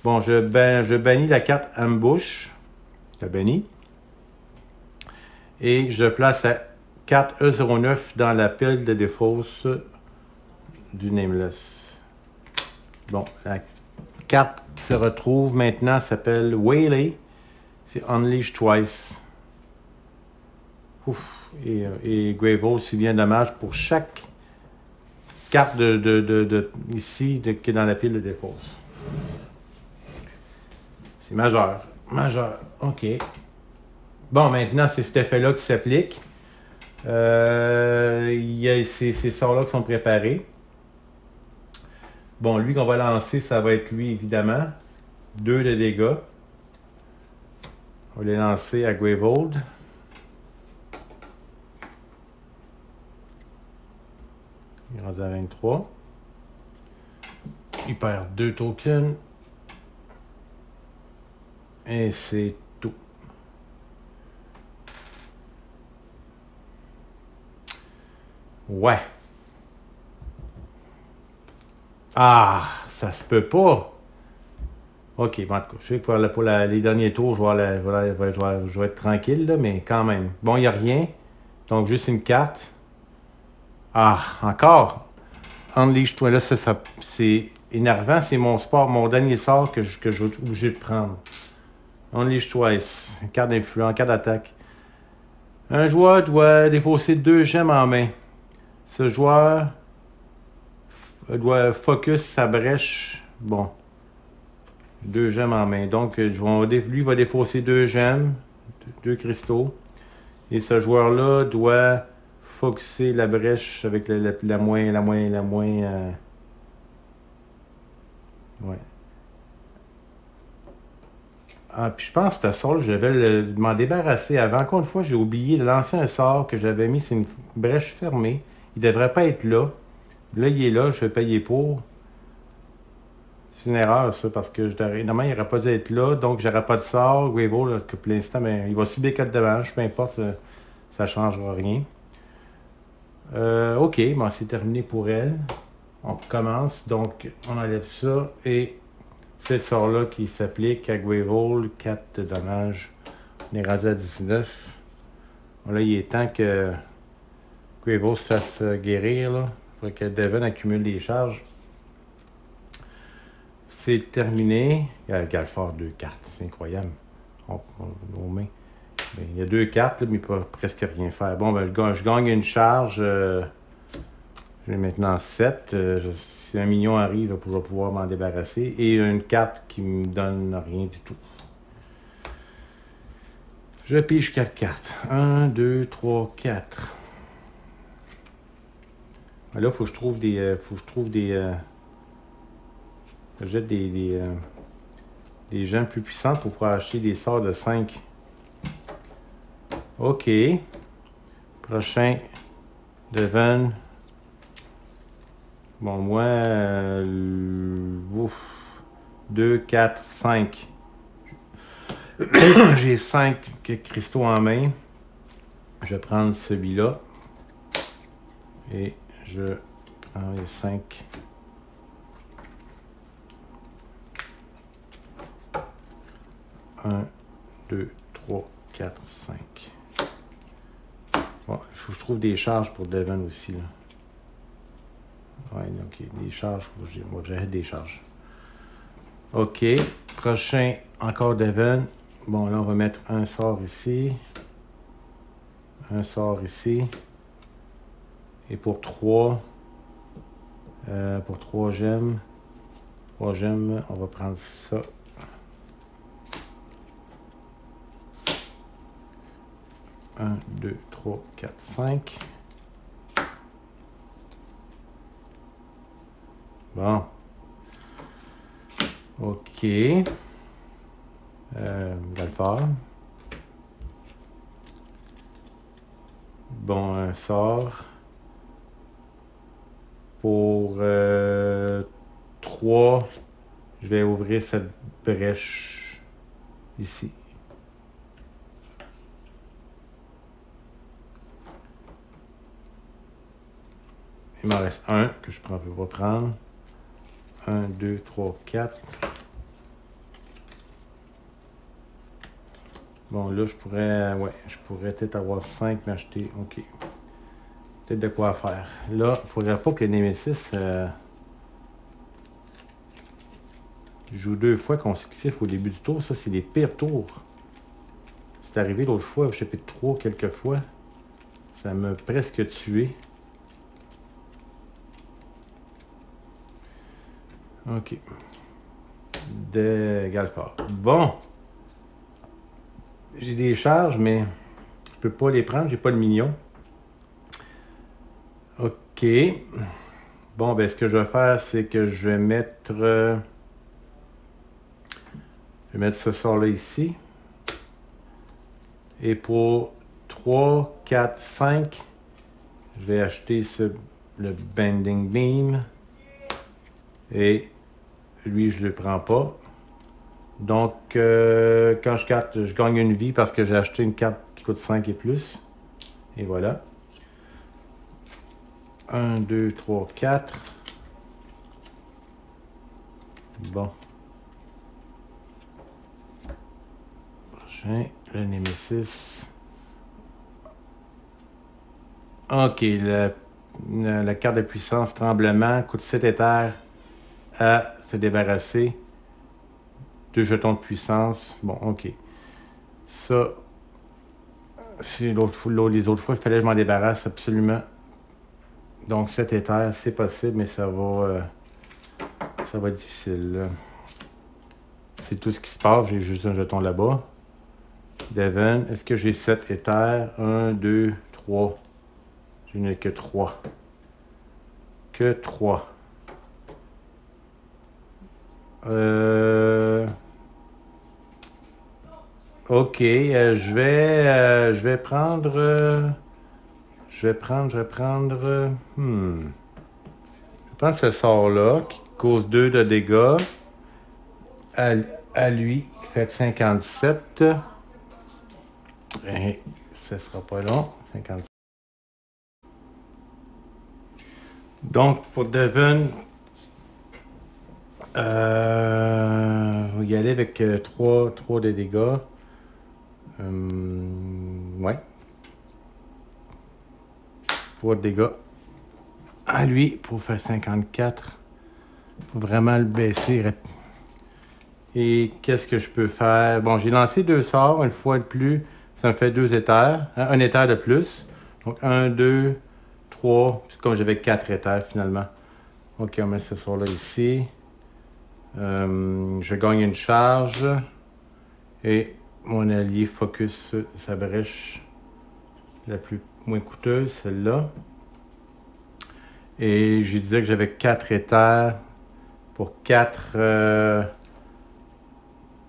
Bon, je bannis la carte Ambush. Je la bannis. Et je place la carte E09 dans la pile de défausse du Nameless. Bon, la carte qui se retrouve maintenant s'appelle Waylay. C'est Unleash Twice. Ouf. Et Gravel, c'est bien dommage pour chaque carte ici qui est dans la pile de défausse. C'est majeur. Majeur. OK. Bon, maintenant, c'est cet effet-là qui s'applique. Il y a ces sorts-là qui sont préparés. Bon, lui qu'on va lancer, ça va être lui, évidemment. 2 de dégâts. On va les lancer à Gravold. Il est rendu à 23. Il perd 2 tokens. Et c'est tout. Ouais. Ah, ça se peut pas. Ok, bon, en tout cas, je sais que pour les derniers tours, je vais être tranquille, là, mais quand même. Bon, il n'y a rien. Donc, juste une carte. Ah, encore. Unleash-toi, là, c'est énervant. C'est mon dernier sort que je vais être obligé de prendre. Unleash Twice. Carte d'influence, carte d'attaque. Un joueur doit défausser 2 gemmes en main. Ce joueur doit focus sa brèche. Bon. 2 gemmes en main. Donc, lui va défausser 2 gemmes. 2 cristaux. Et ce joueur-là doit focuser la brèche avec la moins. Ouais. Ah, puis je pense que ce sort, je vais m'en débarrasser avant. Encore une fois, j'ai oublié de lancer un sort que j'avais mis, c'est une brèche fermée. Il ne devrait pas être là. Là, il est là, je vais payer pour. C'est une erreur, ça, parce que normalement, il n'aurait pas dû être là, donc j'aurais pas de sort. Gravel, là, que pour l'instant, ben, il va subir 4 dommages, peu importe, ça ne changera rien. Ok, bon, c'est terminé pour elle. On recommence, donc on enlève ça, et ce sort-là qui s'applique à Gravel, 4 de dommages. On est rendu à 19. Bon, là, il est temps que Gravel se fasse guérir, là. Il faudrait que Devon accumule les charges. C'est terminé. Galfard, 2 cartes. C'est incroyable. Nos mains. Ben, il y a 2 cartes, là, mais il ne peut presque rien faire. Bon, ben, je gagne une charge. J'ai maintenant 7. Si un mignon arrive, je vais pouvoir m'en débarrasser. Et une carte qui me donne rien du tout. Je pige 4 cartes. 1, 2, 3, 4. Là, il faut que je trouve des... je jette des gemmes plus puissantes pour pouvoir acheter des sorts de 5. OK. Prochain. Devon. Bon, moi... 2, 4, 5. J'ai 5 cristaux en main. Je vais prendre celui-là. Et je prends les 5. Un, 2, 3, 4, 5. Bon, il faut que je trouve des charges pour Devon aussi, là. Ouais, ok, des charges, moi j'ai des charges. Ok, prochain, encore Devon. Bon, là, on va mettre un sort ici. Un sort ici. Et pour 3 gemmes, 3 gemmes, on va prendre ça. Un, 2, 3, 4, 5. Bon. OK. Galfard. Bon, un sort. Pour 3, je vais ouvrir cette brèche ici. Il m'en reste un que je vais prendre. 1, 2, 3, 4. Bon, là, je pourrais peut-être avoir 5 m'acheter. OK. Peut-être de quoi faire. Là, il ne faudrait pas que le Némésis joue 2 fois consécutif au début du tour. Ça, c'est les pires tours. C'est arrivé l'autre fois au chapitre 3 quelques fois. Ça m'a presque tué. OK. De Galfard. Bon. J'ai des charges, mais je peux pas les prendre. J'ai pas le mignon. OK. Bon, ben ce que je vais faire, c'est que je vais mettre ce sort-là ici. Et pour 3, 4, 5, je vais acheter le Bending Beam. Et lui, je ne le prends pas. Donc, quand je carte, je gagne une vie parce que j'ai acheté une carte qui coûte 5 et plus. Et voilà. 1, 2, 3, 4. Bon. Prochain, le Némésis. OK, la carte de puissance, tremblement, coûte 7 éthers à se débarrasser. 2 jetons de puissance. Bon, OK. Ça, les autres fois, il fallait que je m'en débarrasse absolument. Donc, 7 éthers, c'est possible, mais ça va être difficile. C'est tout ce qui se passe. J'ai juste un jeton là-bas. Devon, est-ce que j'ai 7 éthers? 1, 2, 3. Je n'ai que 3. Que 3. OK, je vais prendre... Je vais prendre ce sort-là qui cause 2 de dégâts. à lui qui fait 57. Et ce ne sera pas long. 57. Donc, pour Devon, on va y aller avec 3 de dégâts. Ouais. 3 de dégâts. À lui, pour faire 54. Faut vraiment le baisser. Et qu'est-ce que je peux faire? Bon, j'ai lancé 2 sorts, une fois de plus. Ça me fait 2 éthers. Hein, un éther de plus. Donc 1, 2, 3. Comme j'avais 4 éthers finalement. Ok, on met ce sort-là ici. Je gagne une charge. Et mon allié focus sa brèche la moins coûteuse, celle-là. Et je disais que j'avais 4 éthers. Pour 4...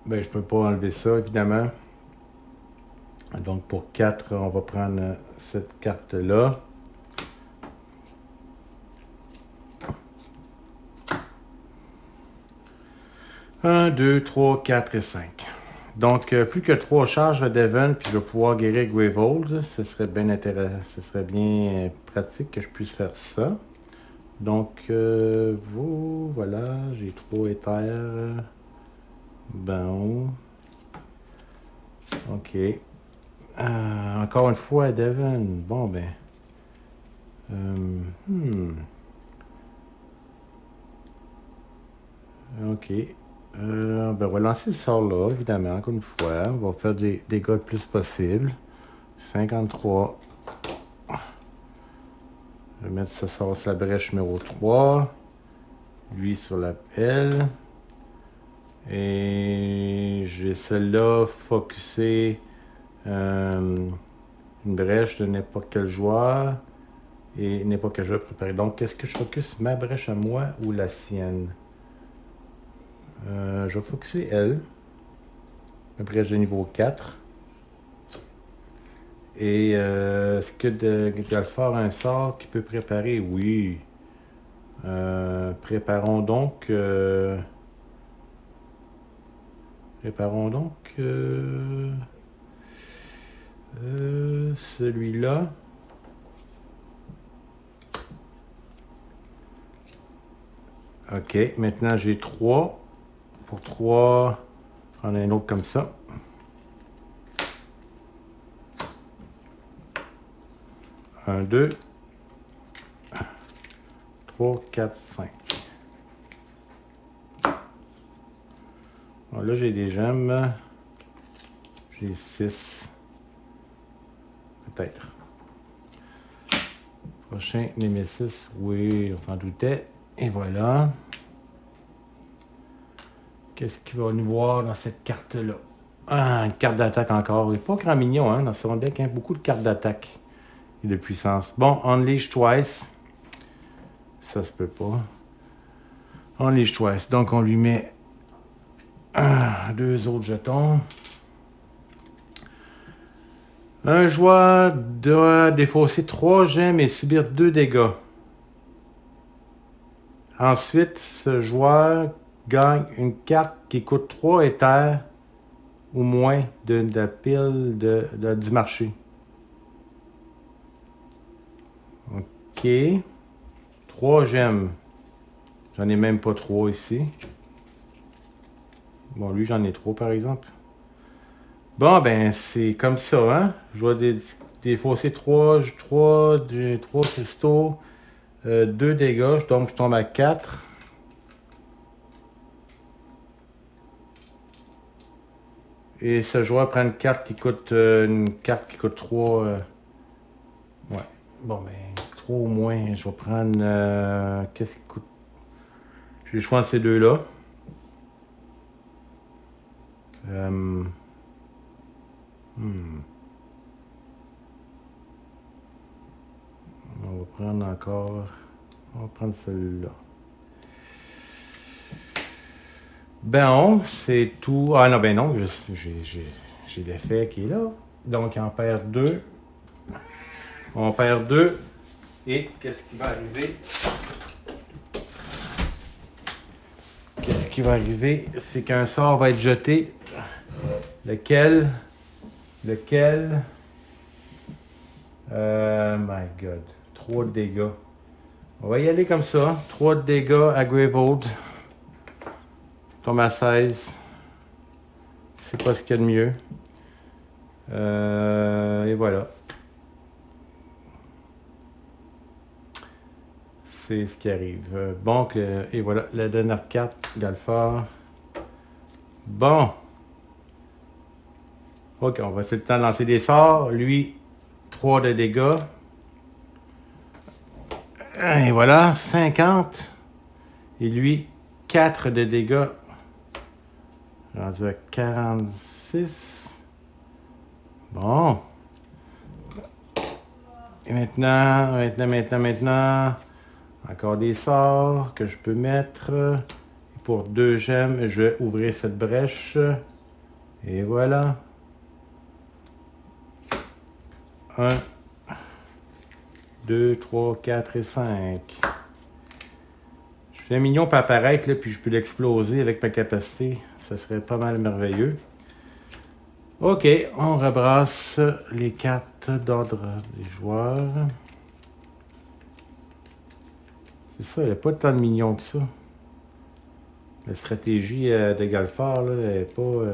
ben, je peux pas enlever ça, évidemment. Donc, pour 4, on va prendre cette carte-là. Un, 2, 3, 4 et 5. Donc, plus que 3 charges à Devon, puis je vais pouvoir guérir Greyvold. Ce serait bien intéressant, ce serait bien pratique que je puisse faire ça. Donc, voilà, j'ai 3 éthers. Bon. Ok. Encore une fois, Devon. Bon, ben. Ok. Ben, on va lancer le sort là, évidemment, encore une fois. On va faire des dégâts le plus possible. 53. Je vais mettre ce sort sur la brèche numéro 3. Lui sur la L. Et j'ai celle-là focusée une brèche de n'importe quel joueur. Et n'importe quel joueur préparé. Donc, qu'est-ce que je focus? Ma brèche à moi ou la sienne? Je vais focuser elle. Ma brèche de niveau 4. Et est-ce que de faire un sort qui peut préparer? Oui. Préparons donc celui-là. Ok, maintenant j'ai 3. Pour 3, on a un autre comme ça. Un, 2, 3, 4, 5. Bon, là, j'ai des gemmes. J'ai 6. Peut-être. Prochain Nemesis. Oui, on s'en doutait. Et voilà. Qu'est-ce qu'il va nous voir dans cette carte-là? Ah, une carte d'attaque encore. Il n'est pas grand mignon, hein, dans ce deck. Hein? Beaucoup de cartes d'attaque et de puissance. Bon, Unleash Twice. Ça se peut pas. Unleash Twice. Donc, on lui met 2 autres jetons. Un joueur doit défausser 3 gemmes et subir 2 dégâts. Ensuite, ce joueur gagne une carte qui coûte 3 éthers ou moins de la pile du marché. Ok. 3 gemmes. J'en ai même pas 3 ici. Bon, lui, j'en ai 3 par exemple. Bon, ben, c'est comme ça, hein. Je dois défausser 3 cristaux, 2 dégâts, donc je tombe à 4. Et ce joueur prend une carte qui coûte 3. Ouais. Bon, ben, 3 au moins. Je vais prendre. Qu'est-ce qui coûte? J'ai le choix entre ces deux-là. On va prendre encore. On va prendre celui-là. Ben, c'est tout. Ah non, ben non, j'ai l'effet qui est là. Donc, on perd 2. On perd 2. Et qu'est-ce qui va arriver? Qu'est-ce qui va arriver, c'est qu'un sort va être jeté. Lequel? My God. 3 de dégâts. On va y aller comme ça. 3 de dégâts à Greyvault. Tombe à 16. C'est pas ce qu'il y a de mieux. Et voilà. C'est ce qui arrive. Bon, et voilà, la dernière carte, Galfard. Bon. Ok, on va essayer le temps de lancer des sorts. Lui, 3 de dégâts. Et voilà, 50. Et lui, 4 de dégâts. Rendu à 46. Bon. Et maintenant. Encore des sorts que je peux mettre. Pour 2 gemmes, je vais ouvrir cette brèche. Et voilà. 1, 2, 3, 4 et 5. Je fais un mignon pour apparaître, là, puis je peux l'exploser avec ma capacité. Ça serait pas mal merveilleux. Ok, on rebrasse les cartes d'ordre des joueurs. C'est ça, il n'y a pas tant de mignons que ça. La stratégie de Galfard, là, elle n'est pas...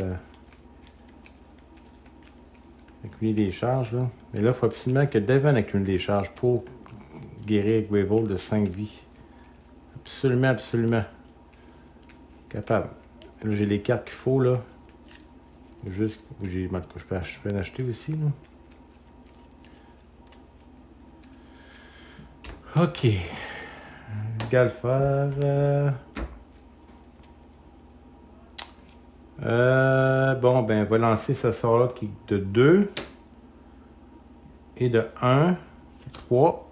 accumuler des charges, là. Mais là, il faut absolument que Devon accumule des charges pour guérir Greyvault de 5 vies. Absolument, absolument. Capable. Là, j'ai les cartes qu'il faut, là. Juste... je peux en acheter aussi, là. Ok. Galfard... bon, ben, on va lancer ce sort-là qui est de 2 et de 1, 3.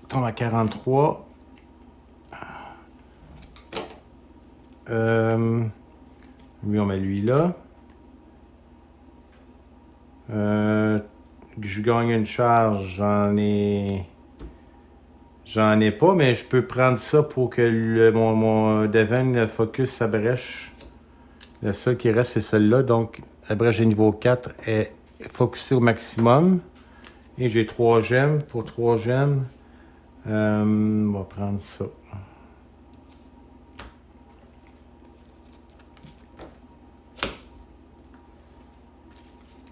On tombe à 43. Lui, on met lui là. Je gagne une charge, j'en ai pas, mais je peux prendre ça pour que mon Devon focus sa brèche. Le seul qui reste, c'est celle-là. Donc, la brèche de niveau 4 est focusée au maximum. Et j'ai 3 gemmes. Pour 3 gemmes, on va prendre ça.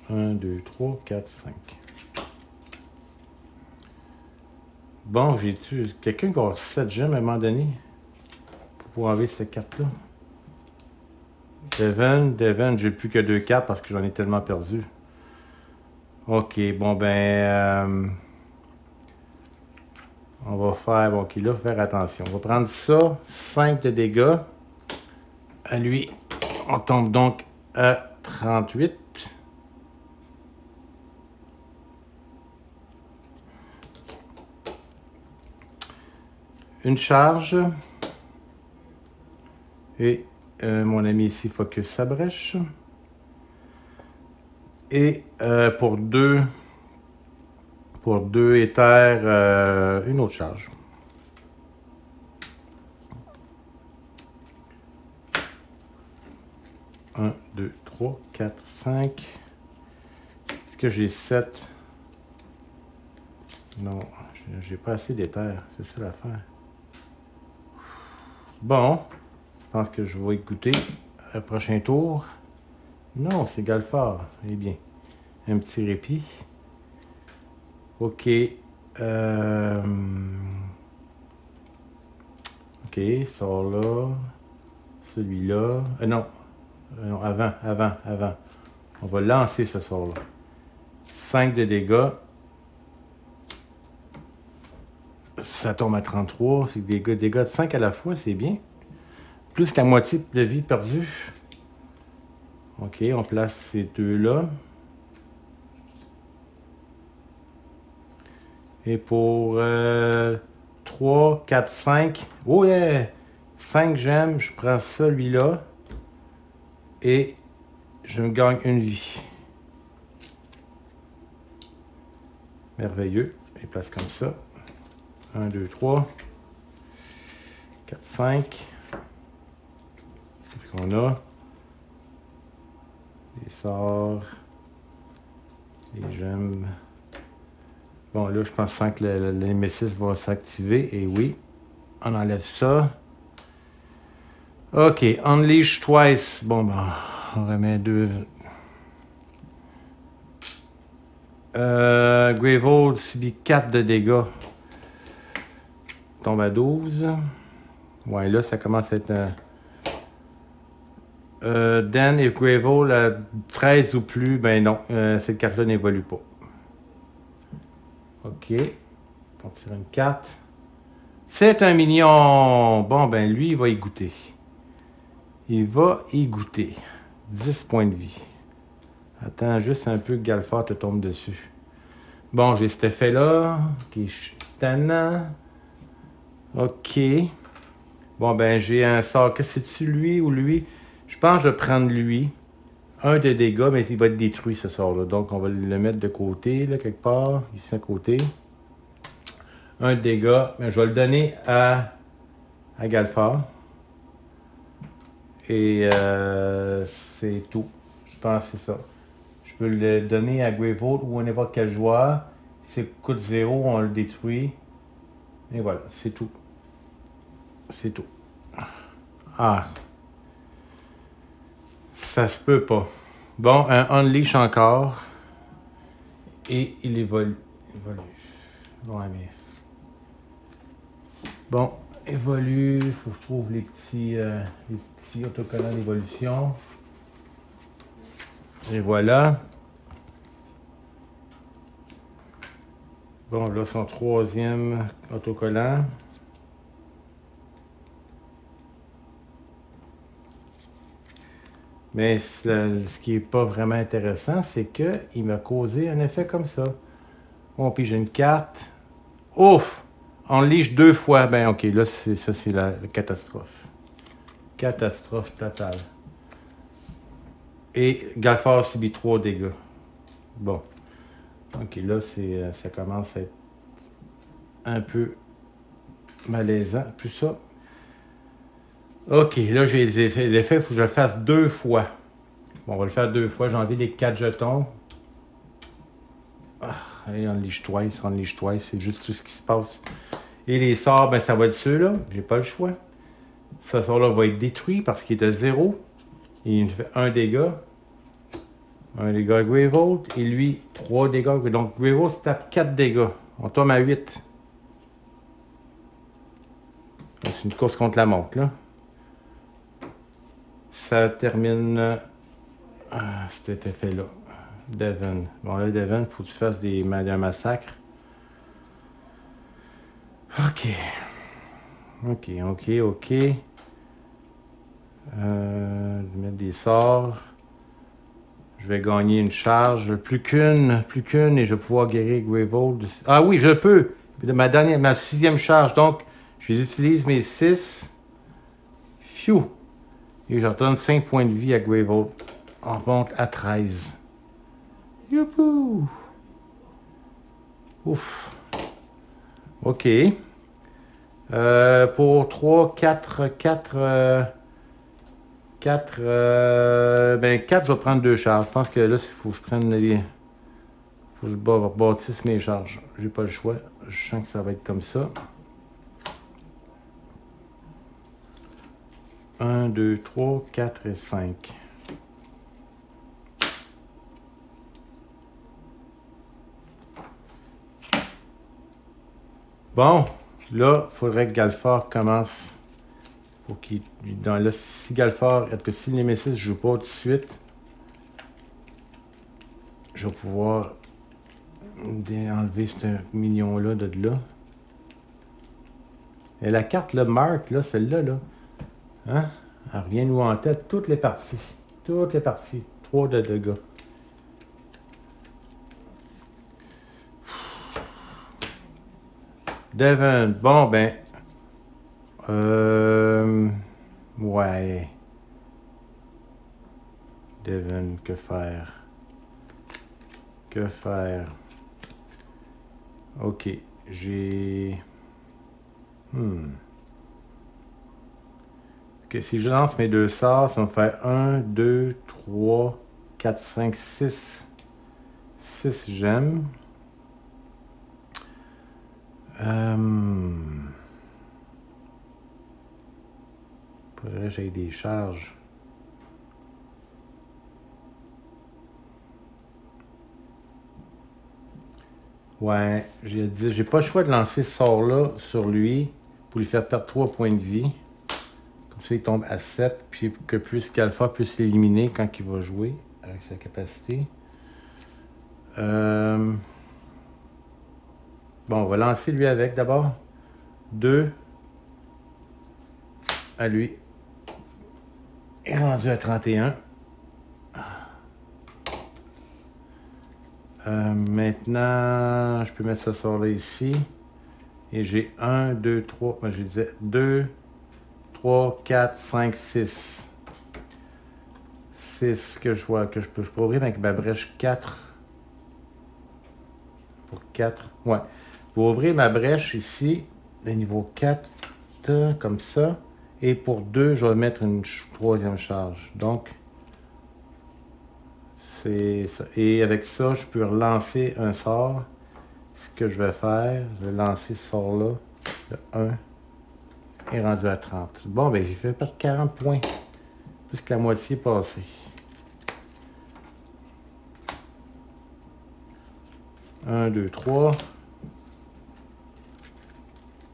Un, 2, 3, 4, 5. Bon, j'ai tué quelqu'un qui va avoir 7 gemmes à un moment donné pour pouvoir enlever cette carte-là. Devon, j'ai plus que 2 cartes parce que j'en ai tellement perdu. Ok, bon ben... on va faire... Bon, ok, là, faut faire attention. On va prendre ça, 5 de dégâts. À lui, on tombe donc à 38. Une charge. Et mon ami ici focus sa brèche. Et pour 2 éthers, une autre charge. Un, 2, 3, 4, 5. Est-ce que j'ai 7? Non, j'ai pas assez d'éthers. C'est ça l'affaire. Bon, je pense que je vais écouter le prochain tour. Non, c'est Galfard. Eh bien, un petit répit. Ok. Ok, sort là. Celui-là. Non. Non, avant. On va lancer ce sort-là. 5 de dégâts. Ça tombe à 33. C'est des dégâts de 5 à la fois, c'est bien. Plus qu'à moitié de vie perdue. Ok, on place ces deux-là. Et pour 3, 4, 5. Oh yeah! 5 gemmes, je prends celui-là. Et je me gagne une vie. Merveilleux. Et place comme ça. 1, 2, 3. 4, 5. qu'on a? Les sorts. Les gemmes. Bon, là, je pense que le Nemesis va s'activer. Et oui, on enlève ça. OK, Unleash twice. Bon, ben, on remet 2. Gravehold subit 4 de dégâts. Tombe à 12. Ouais, là, ça commence à être... Dan et Gravehold à 13 ou plus, ben non, cette carte-là n'évolue pas. OK. On tire une carte. C'est un mignon. Bon, ben lui, il va y goûter. Il va y goûter. 10 points de vie. Attends juste un peu que Galfard te tombe dessus. Bon, j'ai cet effet-là, qui est tannant. OK. Bon, ben j'ai un sort. Qu'est-ce que c'est-tu, lui ou lui? Je pense que je vais prendre lui. 1 de dégâts, mais il va être détruit, ce sort-là. Donc, on va le mettre de côté, là, quelque part. Ici, à côté. 1 de dégâts. Mais je vais le donner à Galfard. Et c'est tout. Je pense que c'est ça. Je peux le donner à Gravehold ou à n'importe quel joueur. Si ça coûte 0, on le détruit. Et voilà, c'est tout. C'est tout. Ah. Ça se peut pas. Bon, un Unleash encore. Et il évolue. Ouais, mais... Bon, évolue. Il faut que je trouve les petits autocollants d'évolution. Et voilà. Bon, là, son 3e autocollant. Mais ce qui n'est pas vraiment intéressant, c'est qu'il m'a causé un effet comme ça. Bon, puis j'ai une carte. Ouf! Unleash 2 fois. Ben, OK, là, ça, c'est la catastrophe. Catastrophe totale. Et Galfard subit 3 dégâts. Bon. OK, là, ça commence à être un peu malaisant. Tout ça. OK, là, j'ai l'effet. Il faut que je le fasse 2 fois. Bon, on va le faire 2 fois. J'ai enlevé les 4 jetons. Ah, allez, Unleash twice. C'est juste tout ce qui se passe. Et les sorts, ben, ça va être ceux-là. J'ai pas le choix. Ce sort-là va être détruit parce qu'il est à 0. Et il me fait 1 dégât. 1 dégât à Gravehold. Et lui, 3 dégâts. Donc, Gravehold se tape 4 dégâts. On tombe à 8. C'est une course contre la montre, là. Ça termine cet effet-là. Devon. Bon, là, Devon, il faut que tu fasses un massacre. OK. Je vais mettre des sorts. Je vais gagner une charge. Plus qu'une, et je vais pouvoir guérir Gravehold. Ah oui, je peux! Ma 6e charge. Donc, j'utilise mes 6. Phew! Et je redonne 5 points de vie à Gravehold. On monte à 13. Youhou! Ouf! OK. Pour 3, 4, ben 4, je vais prendre 2 charges. Je pense que là, il faut que je prenne les... Faut que je bâtisse mes charges. J'ai pas le choix. Je sens que ça va être comme ça. 1, 2, 3, 4 et 5. Bon, là, il faudrait que Galfard commence. Pour qu'il. Là, si Galfard, si le Nemesis ne joue pas tout de suite, je vais pouvoir enlever ce mignon-là de là. Et la carte, le Mark, là, celle-là, là, hein? Elle revient nous en tête toutes les parties. 3 de dégâts. Devon, bon, ben... ouais. Devon, que faire? OK, j'ai... Ok, si je lance mes deux sorts, ça va me faire 1, 2, 3, 4, 5, 6. 6 gemmes. Faudrait que j'aille des charges. Ouais, j'ai pas le choix de lancer ce sort-là sur lui pour lui faire perdre 3 points de vie. Comme ça, il tombe à 7, puis que qu'Alpha puisse l'éliminer quand il va jouer avec sa capacité. Bon, on va lancer lui avec d'abord. 2 à lui. Il est rendu à 31. Maintenant, je peux mettre ce sort-là ici. Et j'ai 1, 2, 3. Moi, je disais 2, 3, 4, 5, 6. 6 que je vois, que je peux ouvrir avec ma brèche 4. Pour 4. Ouais. Pour ouvrir ma brèche ici, le niveau 4, comme ça. Et pour 2, je vais mettre une troisième charge. Donc, c'est ça. Et avec ça, je peux relancer un sort. Ce que je vais faire, je vais lancer ce sort-là. Le 1 est rendu à 30. Bon, ben j'ai fait perdre 40 points. Puisque la moitié est passée. 1, 2, 3.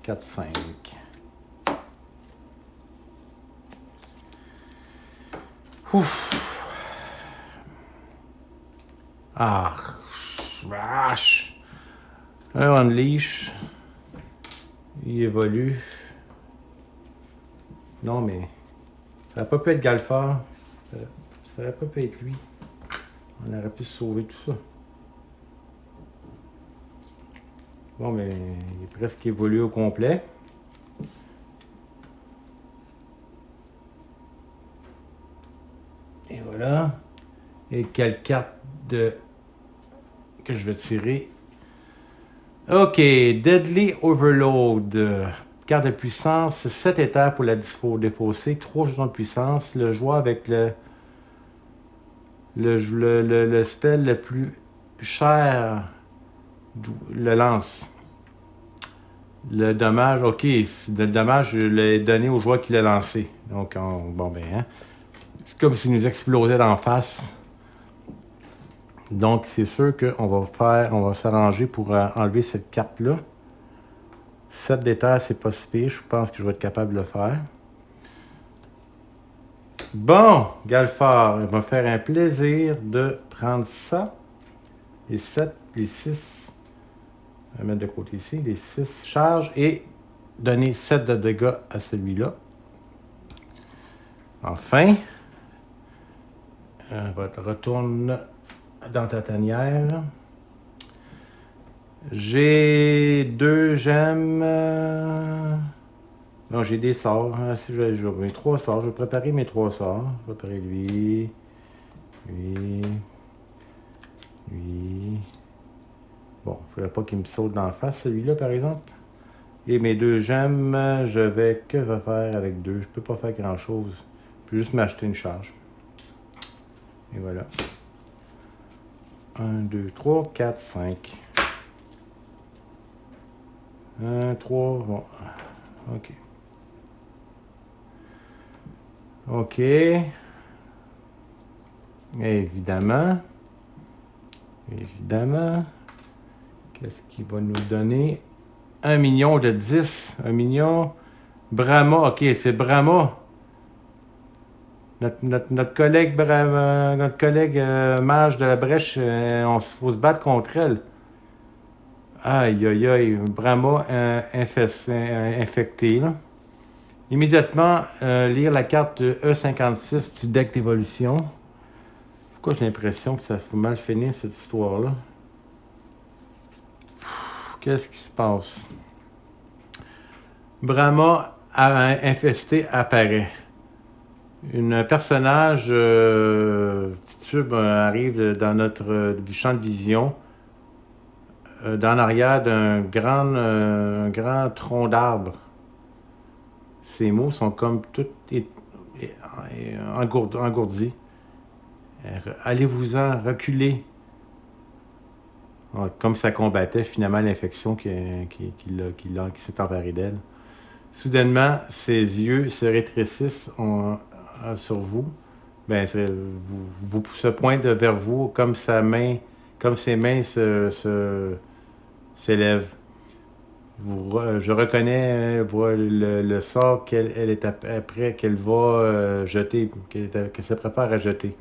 4, 5. Ouf. Ah, vache. Un unleash. Il évolue. Non, mais ça n'a pas pu être Galfard. Ça n'aurait pas pu être lui. On aurait pu se sauver tout ça. Bon, mais il est presque évolué au complet. Et voilà. Et quelle carte que je vais tirer? Ok, Deadly Overload. Carte de puissance, 7 éthers pour la défausser, 3 jetons de puissance. Le joueur avec le spell le plus cher le lance. Le dommage, ok, le dommage, je l'ai donné au joueur qui l'a lancé. Donc, bon ben, hein, c'est comme s'il nous explosait d'en face. Donc, c'est sûr qu'on va s'arranger pour enlever cette carte-là. 7 d'éther, c'est pas si pire. Je pense que je vais être capable de le faire. Bon, Galfard, il va me faire un plaisir de prendre ça. Les 7, les 6. On va mettre de côté ici. Les 6 charges et donner 7 de dégâts à celui-là. Enfin, on va retourner dans ta tanière. J'ai 2 gemmes. Non, j'ai des sorts. Si je vais mes 3 sorts, je vais préparer mes 3 sorts. Je vais préparer lui. Bon, il ne faudrait pas qu'il me saute d'en face, celui-là, par exemple. Et mes 2 gemmes, que je vais faire avec 2? Je peux pas faire grand-chose. Je peux juste m'acheter une charge. Et voilà. 1, 2, 3, 4, 5. 1, 3, bon. OK. OK. Évidemment. Qu'est-ce qu'il va nous donner? 1 million de 10. 1 million. Brahma. OK, c'est Brahma. Notre collègue Brahma, notre collègue mage de la brèche, faut se battre contre elle. Aïe, aïe, aïe. Brahma infecté, là. Immédiatement, lire la carte E56 du deck d'évolution. Pourquoi j'ai l'impression que ça faut mal finir cette histoire-là? Qu'est-ce qui se passe? Brahma infesté apparaît. Un personnage titube arrive dans notre champ de vision, dans l'arrière d'un grand tronc d'arbre. Ces mots sont comme tout engourdi. Allez-vous-en, reculez. Comme ça combattait finalement l'infection qui s'est emparée d'elle. Soudainement, ses yeux se rétrécissent sur vous. Ben, vous se pointe vers vous comme ses mains s'élèvent. Je reconnais le sort qu'elle est après, qu'elle va jeter, qu'elle se prépare à jeter.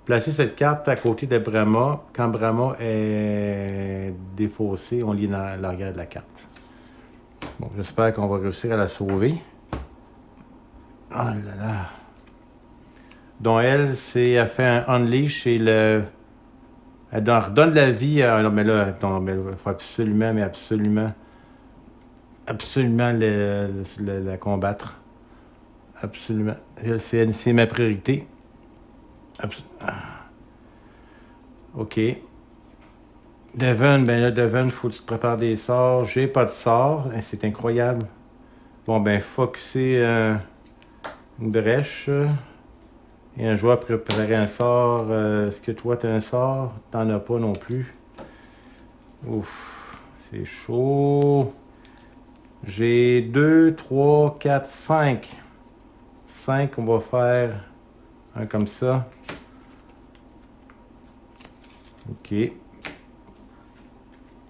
Placez cette carte à côté de Brahma. Quand Brahma est défaussé, on lit dans l'arrière de la carte. Bon, j'espère qu'on va réussir à la sauver. Oh là là. Donc elle fait un unleash et elle redonne la vie. Non, mais là, il faut absolument la combattre. Absolument. C'est ma priorité. OK. Devon, ben là, Devon, il faut que tu te prépares des sorts. J'ai pas de sorts. C'est incroyable. Bon, ben, focuser une brèche. Et un joueur préparer un sort. Est-ce que toi, tu as un sort? T'en as pas non plus. Ouf, c'est chaud. J'ai 2, 3, 4, 5. 5, on va faire un comme ça. OK.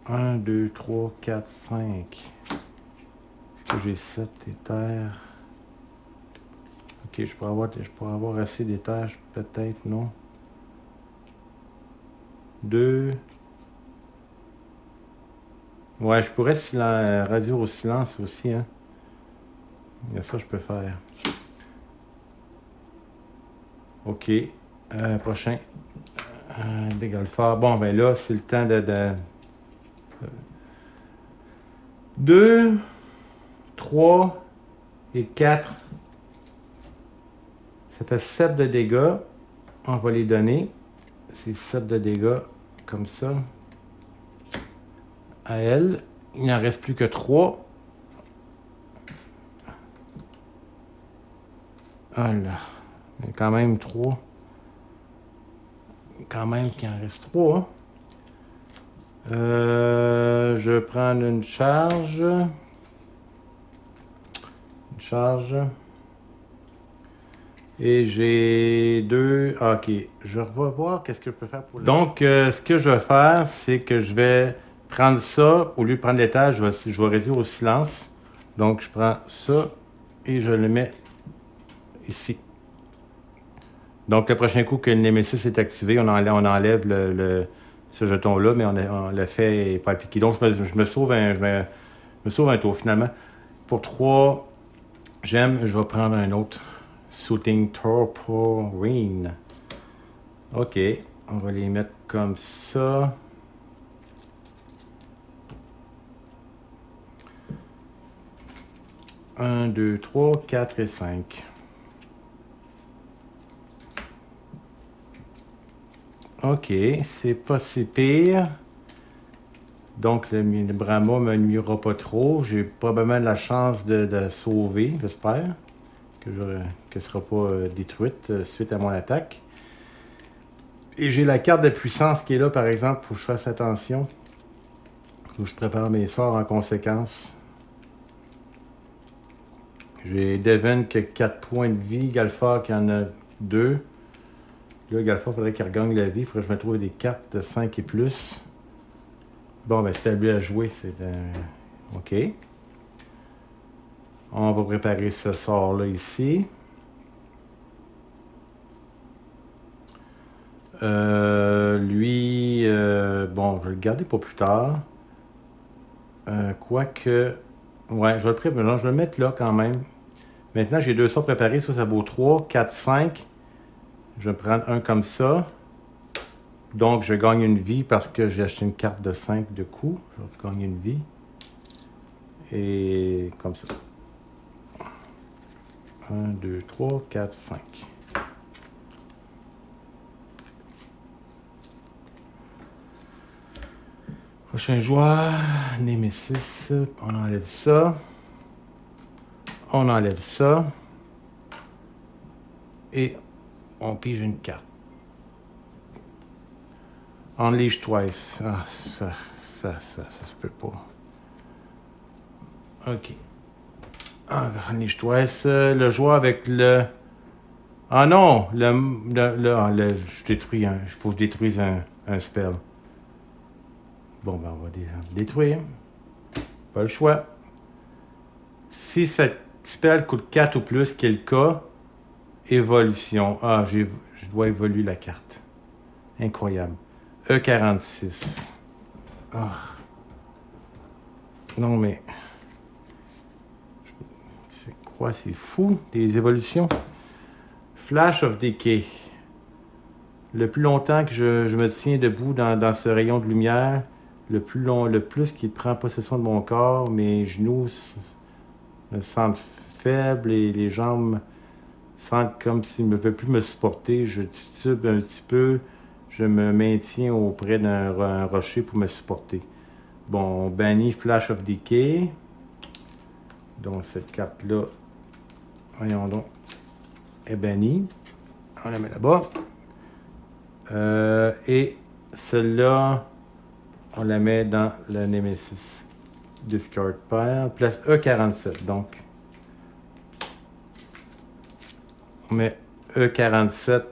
1, 2, 3, 4, 5. Est-ce que j'ai 7 éthers? OK, je pourrais avoir assez d'éthers, peut-être, non? 2. Ouais, je pourrais réduire au silence aussi, hein. Et ça, je peux faire. OK. Prochain. D'égal fort. Bon, ben là, c'est le temps de 2, 3 et 4. Ça fait 7 de dégâts. On va les donner. C'est 7 de dégâts comme ça. À elle. Il n'en reste plus que 3. Ah là. Il y a quand même 3. Quand même qu'il en reste 3. Hein? Je vais prendre une charge. Et j'ai 2. OK. Je vais voir qu'est-ce que je peux faire pour le... Donc, ce que je vais faire, c'est que je vais prendre ça. Au lieu de prendre l'étage, je vais réduire au silence. Donc, je prends ça et je le mets ici. Donc, le prochain coup que le Nemesis est activé, on enlève ce jeton-là, mais l'effet n'est pas appliqué. Donc, je me sauve un tour, finalement. Pour 3 gemmes, je vais prendre un autre. Shooting Torporine. OK. On va les mettre comme ça. Un, 2, 3, 4 et 5. OK, c'est pas si pire. Donc, le Brahma ne me nuira pas trop. J'ai probablement la chance de sauver, j'espère, qu'elle ne sera pas détruite suite à mon attaque. Et j'ai la carte de puissance qui est là, par exemple. Il faut que je fasse attention. Il faut que je prépare mes sorts en conséquence. J'ai Devon qui a 4 points de vie. Galfar qui en a 2. Là, Galfar, il faudrait qu'il regagne la vie. Il faudrait que je me trouve des cartes de 5 et plus. Bon, ben, c'est à lui à jouer. OK. On va préparer ce sort-là ici. Lui, bon, je vais le garder pour plus tard. Quoique... Ouais, je vais le mettre là quand même. Maintenant, j'ai 2 sorts préparés. Ça vaut 3, 4, 5. Je vais prendre un comme ça. Donc, je gagne une vie parce que j'ai acheté une carte de 5 de coup. Je vais gagner une vie. Et comme ça. 1, 2, 3, 4, 5. Prochain joueur, Nemesis. On enlève ça. On enlève ça. Et on pige une carte. Unleash twice. Ah, ça se peut pas. Ok. Unleash twice. Le joueur avec le... Ah non! Je détruis un... Il faut que je détruise un spell. Bon, ben on va détruire. Pas le choix. Si cette spell coûte 4 ou plus, quel cas? Évolution. Ah, je dois évoluer la carte. Incroyable. E46. Ah. Non, mais... C'est quoi? C'est fou, des évolutions. Flash of Decay. Le plus longtemps que je me tiens debout dans ce rayon de lumière, le plus qu'il prend possession de mon corps, mes genoux me sentent faibles et les jambes sentent comme s'ils ne veulent plus me supporter. Je titube un petit peu, je me maintiens auprès d'un rocher pour me supporter. Bon, on bannit Flash of Decay. Donc cette carte-là, voyons donc, est bannie. On la met là-bas. Et celle-là, on la met dans la Nemesis Discard Pile. Place E47, donc. On met E47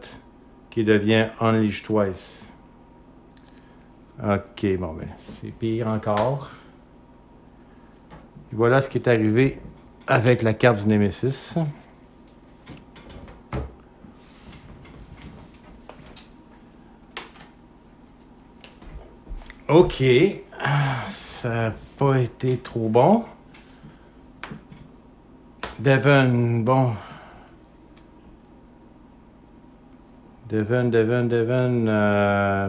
qui devient Unleash Twice. Ok, bon, ben, c'est pire encore. Et voilà ce qui est arrivé avec la carte du Nemesis. Ok, ça n'a pas été trop bon. Devon, bon. Devon,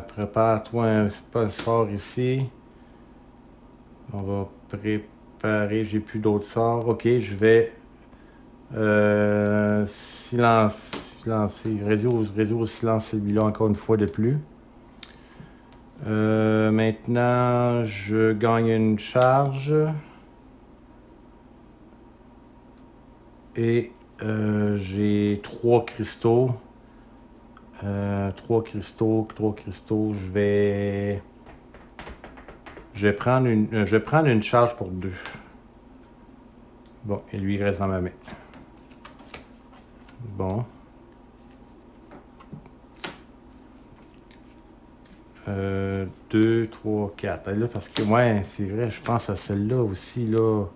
prépare-toi un sort ici. On va préparer, j'ai plus d'autres sorts. Ok, je vais silencer, réduire au silence celui-là encore une fois de plus. Maintenant, je gagne une charge. Et j'ai 3 cristaux. 3 cristaux. Je vais prendre une charge pour 2. Bon, et lui, il reste dans ma main. Bon. 2, 3, 4. Là, parce que, ouais, c'est vrai, je pense à celle-là aussi, là.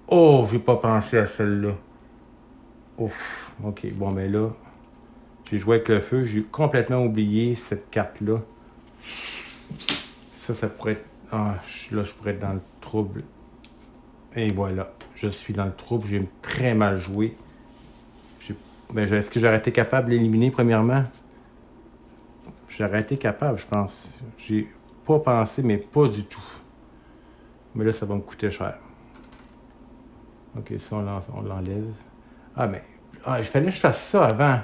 Oh, j'ai pas pensé à celle-là. Ouf. Ok, bon, mais là, j'ai joué avec le feu. J'ai complètement oublié cette carte-là. Ça pourrait être... Ah, là, je pourrais être dans le trouble. Et voilà, je suis dans le trouble. J'ai très mal joué. Est-ce que j'aurais été capable de l'éliminer, premièrement? J'aurais été capable, je pense. J'ai pas pensé, mais pas du tout. Mais là, ça va me coûter cher. Ok, ça, on l'enlève. Ah, mais... Ah, il fallait que je fasse ça avant.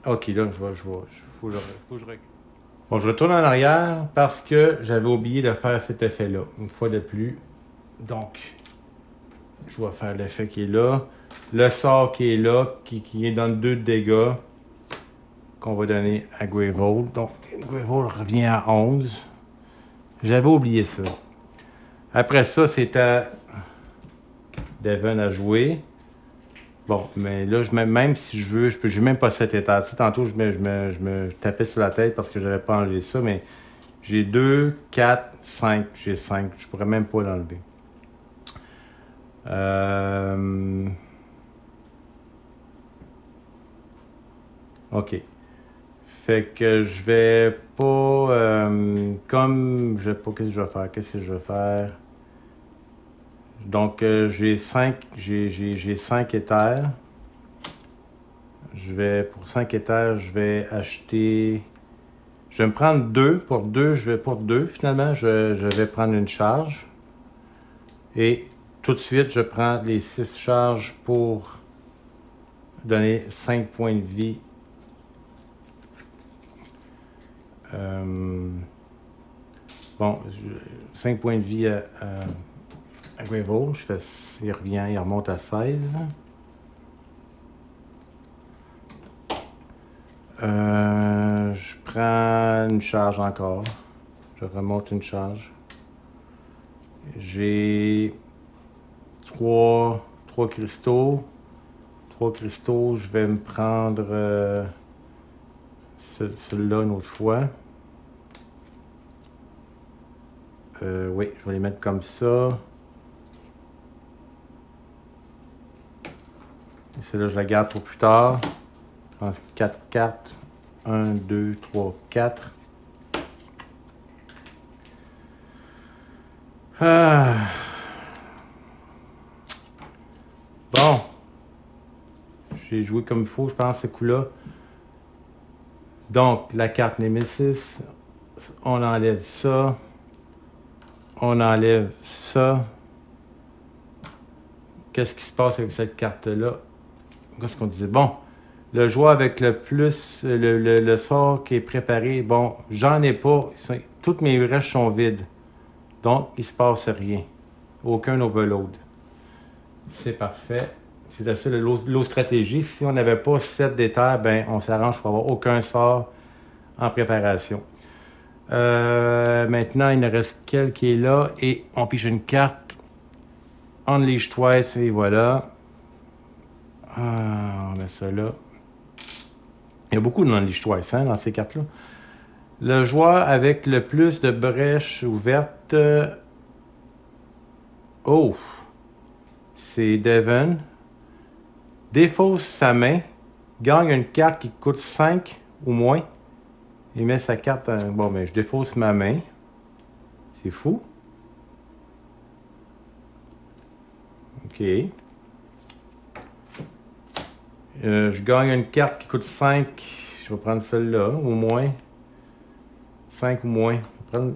Ok, là, faut que je recule. Bon, je retourne en arrière parce que j'avais oublié de faire cet effet-là. Une fois de plus. Donc, je vais faire l'effet qui est là. Le sort qui est là, qui est dans 2 dégâts, qu'on va donner à Greyvold. Donc, Greyvold revient à 11. J'avais oublié ça. Après ça, c'est à Devon à jouer. Bon, mais là, même si je veux, j'ai même pas cet état. Tantôt, je me tapais sur la tête parce que j'avais pas enlevé ça, mais j'ai 2, 4, 5. J'ai 5. Je pourrais même pas l'enlever. Ok. Fait que je vais pas... comme je sais pas qu'est-ce que je vais faire. Qu'est-ce que je vais faire? Donc, j'ai 5 éthers. Pour 5 éthers, je vais acheter... Je vais me prendre 2. Pour 2, finalement, je vais prendre une charge. Et tout de suite, je prends les 6 charges pour donner 5 points de vie. Bon, 5 points de vie à Greyvold. Il remonte à 16. Je prends une charge encore. Je remonte une charge. J'ai trois cristaux. 3 cristaux, je vais me prendre celui-là une autre fois. Oui, je vais les mettre comme ça. Et celle-là, je la garde pour plus tard. Je prends 4 cartes. 1, 2, 3, 4. Bon. J'ai joué comme il faut, je pense, ce coup-là. Donc, la carte Nemesis. On enlève ça. On enlève ça. Qu'est-ce qui se passe avec cette carte-là? Qu'est-ce qu'on disait? Bon, le joueur avec le plus, le sort qui est préparé, bon, j'en ai pas. Toutes mes brèches sont vides. Donc, il ne se passe rien. Aucun overload. C'est parfait. C'est ça l'autre stratégie. Si on n'avait pas 7 d'éther, ben, on s'arrange pour avoir aucun sort en préparation. Maintenant, il ne reste qu'elle qui est là. Et on pige une carte. Unleash twice, et voilà. On met ça là. Il y a beaucoup de Unleash twice dans ces cartes-là. Le joueur avec le plus de brèches ouvertes. Oh! C'est Devon. Défausse sa main. Gagne une carte qui coûte 5 ou moins. Il met sa carte. Bon, ben, je défausse ma main. C'est fou. OK. Je gagne une carte qui coûte 5. Je vais prendre celle-là, au moins. 5 ou moins. Je ne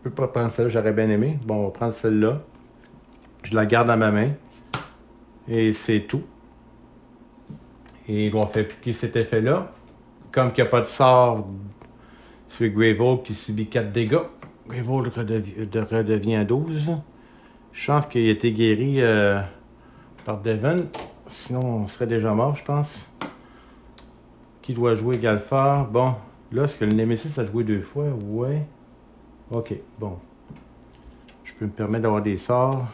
peux pas prendre celle-là, j'aurais bien aimé. Bon, on va prendre celle-là. Je la garde dans ma main. Et c'est tout. Et on fait appliquer cet effet-là. Comme il n'y a pas de sort sur Greyvold qui subit 4 dégâts. Greyvold redevient à 12. Chance qu'il a été guéri par Devon. Sinon, on serait déjà mort, je pense. Qui doit jouer Galfar? Bon, là, est-ce que le Nemesis a joué 2 fois? Ouais. Ok, bon. Je peux me permettre d'avoir des sorts.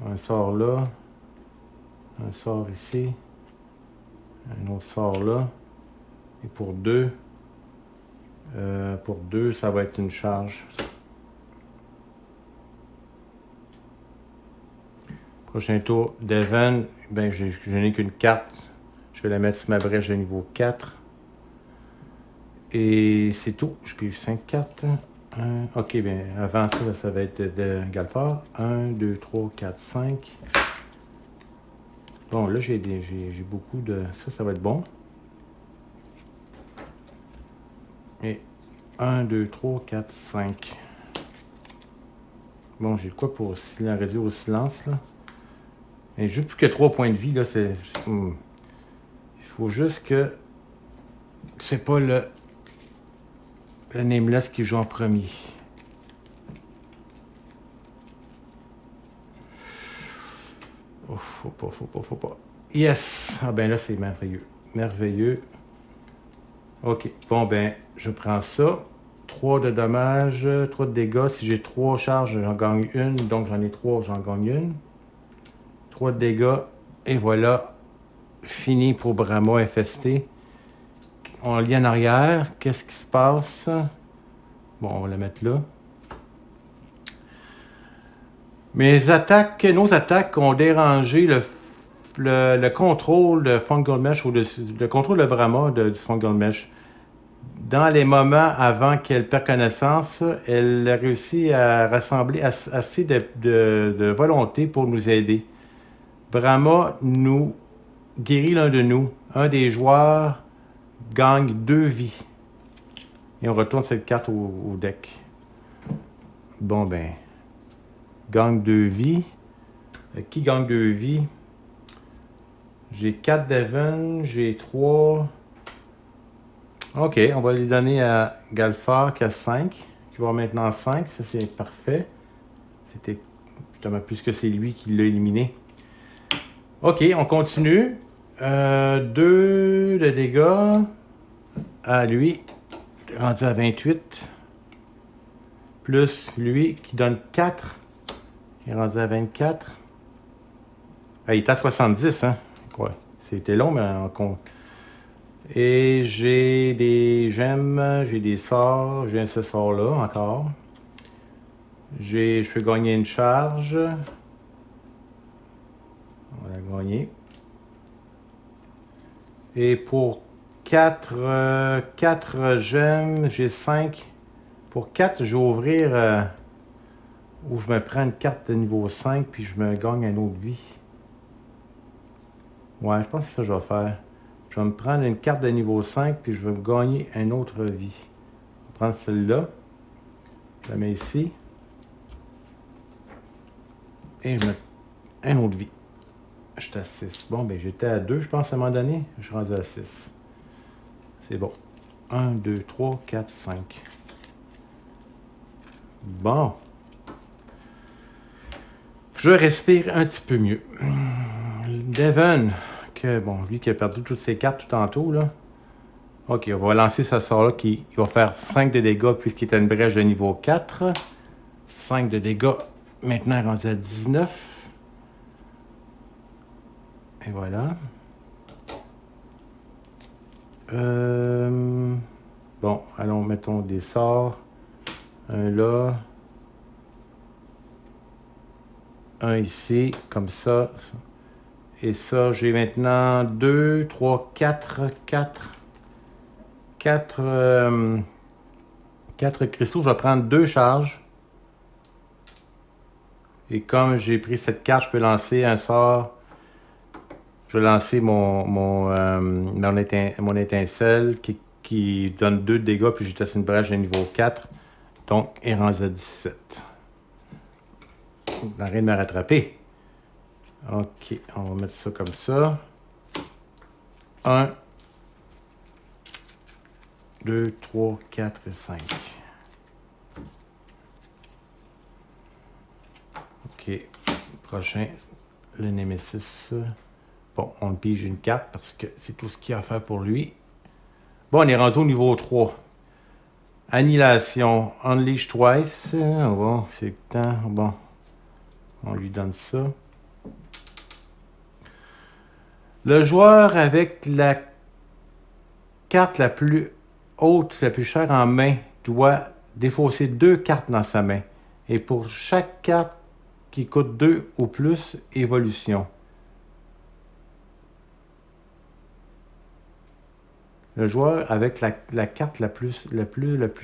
Un sort là. Un sort ici. Un autre sort là. Et pour 2, ça va être une charge. Prochain tour, Devon, ben, je n'ai qu'une carte. Je vais la mettre sur ma brèche de niveau 4. Et c'est tout. Je pige 5 cartes. Ok, bien, avant ça, ça va être de Galfar. 1, 2, 3, 4, 5. Bon, là, j'ai beaucoup de... Ça va être bon. Et 1, 2, 3, 4, 5. Bon, j'ai quoi pour réduire au silence, là? Et juste plus que 3 points de vie, là, c'est... Il faut juste que... C'est pas le Nameless qui joue en premier. Oh, faut pas. Yes! Ah ben là, c'est merveilleux. Merveilleux. Ok. Bon, ben, je prends ça. 3 de dommages, 3 de dégâts. Si j'ai 3 charges, j'en gagne une. Donc, j'en ai 3, j'en gagne une. 3 de dégâts. Et voilà. Fini pour Brahma infesté. On lit en arrière. Qu'est-ce qui se passe? Bon, on va la mettre là. Nos attaques ont dérangé le contrôle de Fungal Mesh ou le contrôle de Brahma du Fungal Mesh. Dans les moments avant qu'elle perde connaissance, elle a réussi à rassembler assez de volonté pour nous aider. Brahma nous guérit l'un de nous. Un des joueurs gagne 2 vies. Et on retourne cette carte au deck. Bon ben, gagne 2 vies. Qui gagne 2 vies? J'ai 4 Devon, j'ai 3. Ok, on va lui donner à Galfar qui a 5. Qui va avoir maintenant 5, ça c'est parfait. C'était plus que c'est lui qui l'a éliminé. Ok, on continue. 2 de dégâts à lui, rendu à 28. Plus lui qui donne 4. Il est rendu à 24. Ah, il est à 70, hein? Ouais. C'était long, mais en compte. Et j'ai des gemmes, j'ai des sorts, j'ai ce sort-là encore. Je fais gagner une charge. On va la gagner. Et pour 4 gemmes, j'ai 5. Pour 4, je vais ouvrir où je me prends une carte de niveau 5 puis je me gagne une autre vie. Ouais, je pense que c'est ça que je vais faire. Je vais me prendre une carte de niveau 5 puis je vais me gagner une autre vie. Je vais prendre celle-là. Je la mets ici. Et je mets une autre vie. J'étais à 6. Bon, ben j'étais à 2, je pense, à un moment donné. Je suis rendu à 6. C'est bon. 1, 2, 3, 4, 5. Bon. Je respire un petit peu mieux. Devon, que bon, lui qui a perdu toutes ses cartes tout tantôt, là. Ok, on va lancer ce sort-là qui va faire 5 de dégâts puisqu'il est à une brèche de niveau 4. 5 de dégâts, maintenant rendu à 19. Et voilà. Bon, allons, mettons des sorts. Un là. Un ici, comme ça. Et ça, j'ai maintenant 2, 3, 4 cristaux. Je vais prendre 2 charges. Et comme j'ai pris cette carte, je peux lancer un sort. Je vais lancer mon étincelle qui donne 2 dégâts, puis j'ai testé une brèche de niveau 4. Donc, il est rendu à 17. Arrête de me rattraper. Ok, on va mettre ça comme ça. 1, 2, 3, 4 et 5. Ok, prochain, le Nemesis. Bon, on pige une carte parce que c'est tout ce qu'il y a à faire pour lui. Bon, on est rendu au niveau 3. Annihilation. Unleash twice. Bon, c'est le temps. Bon, on lui donne ça. Le joueur avec la carte la plus haute, la plus chère en main, doit défausser 2 cartes dans sa main. Et pour chaque carte qui coûte 2 ou plus, évolution. Le joueur avec la carte la plus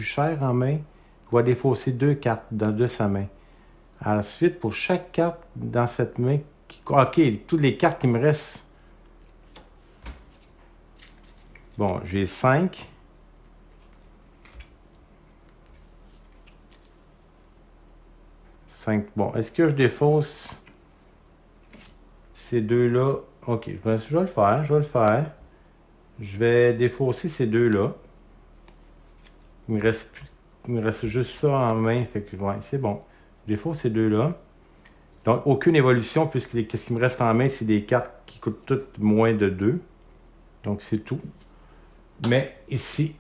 chère en main doit défausser 2 cartes de sa main. Ensuite, pour chaque carte dans cette main, ok, toutes les cartes qui me restent. Bon, j'ai 5. Bon, est-ce que je défausse ces deux-là? Ok, je vais le faire, Je vais défausser ces deux-là. Il me reste juste ça en main, fait que ouais, c'est bon. Je défausse ces deux-là. Donc, aucune évolution, puisque ce qui me reste en main, c'est des cartes qui coûtent toutes moins de 2. Donc, c'est tout. Mais ici,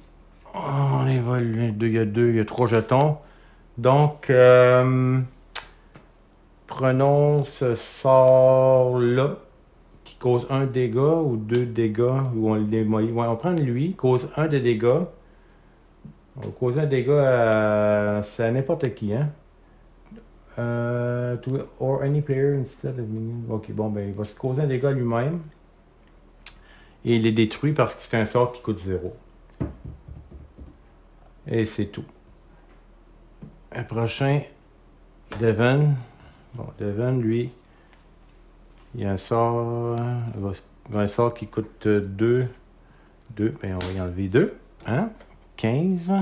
on évolue. Il y a 3 jetons. Donc, prenons ce sort-là, qui cause 1 dégât ou 2 dégâts, ou on le démolit. Ouais, on prend lui, cause 1 de dégâts. On va causer un dégât c'est à n'importe qui, hein. Or any player instead of minion. Ok, bon, ben, il va se causer un dégât lui-même. Et il est détruit parce que c'est un sort qui coûte 0. Et c'est tout. Un prochain, Devon. Bon, Devon, lui, il y a un sort, un sort qui coûte 2. Ben, on va y enlever 2. Hein? 15.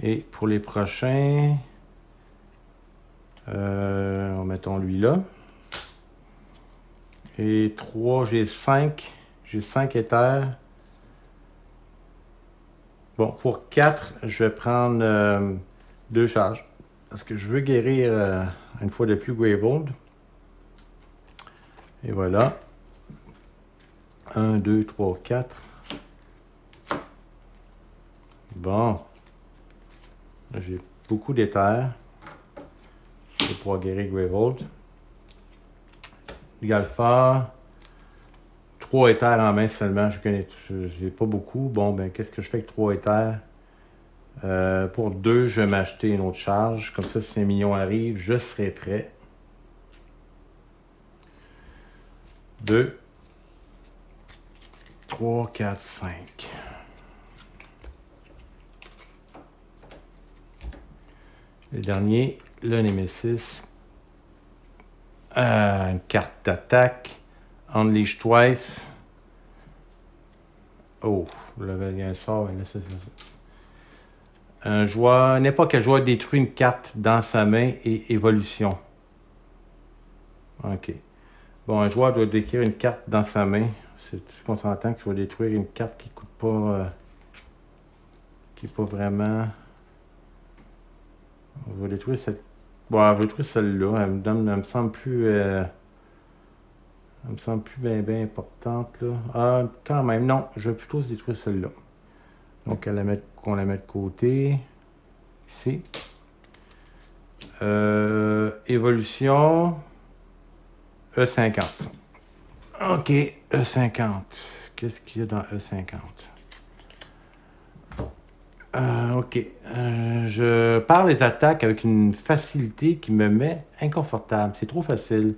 Et pour les prochains, mettons lui là. Et 3, j'ai 5. J'ai 5 éthers. Bon, pour 4, je vais prendre 2 charges. Parce que je veux guérir une fois de plus Gravehold. Et voilà. 1, 2, 3, 4. Bon. J'ai beaucoup d'éther. Pour pouvoir guérir Greyvolt. Galfar. 3 éthers en main seulement. Je n'ai pas beaucoup. Bon, ben, qu'est-ce que je fais avec 3 éthers? Pour 2, je vais m'acheter une autre charge. Comme ça, si un mignon arrive, je serai prêt. 2, 3, 4, 5. Le dernier, le Nemesis. Une carte d'attaque. Unleash twice. Oh, là, il y a un sort. Là, un joueur, n'importe quel joueur détruit une carte dans sa main et évolution. OK. Bon, un joueur doit détruire une carte dans sa main. C'est tout qu'on s'entend que tu vas détruire une carte qui coûte pas... qui n'est pas vraiment... Je vais détruire cette... Bon, je vais détruire celle-là. Elle me semble plus... elle me semble plus bien importante, là. Ah, quand même, non. Je vais plutôt détruire celle-là. Donc, on la met de côté. Ici. Évolution. E50. OK, E50. Qu'est-ce qu'il y a dans E50? OK. Je parle les attaques avec une facilité qui me met inconfortable. C'est trop facile.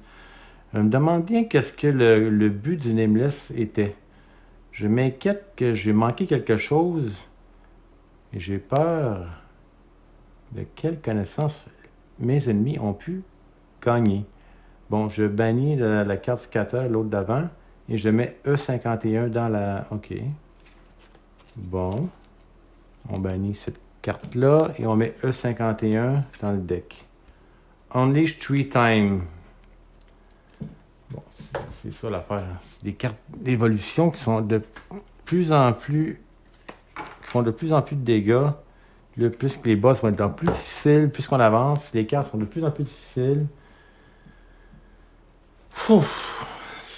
Je me demande bien qu'est-ce que le but du Nameless était. Je m'inquiète que j'ai manqué quelque chose et j'ai peur de quelle connaissance mes ennemis ont pu gagner. Bon, je bannis la carte scatter, l'autre d'avant, et je mets E51 dans la... OK. Bon. On bannit cette carte-là et on met E51 dans le deck. Unleash 3 times. Bon, c'est ça l'affaire. C'est des cartes d'évolution qui sont de plus en plus... qui font de plus en plus de dégâts. Là, plus que les boss vont être plus difficiles, plus qu'on avance, les cartes sont de plus en plus difficiles.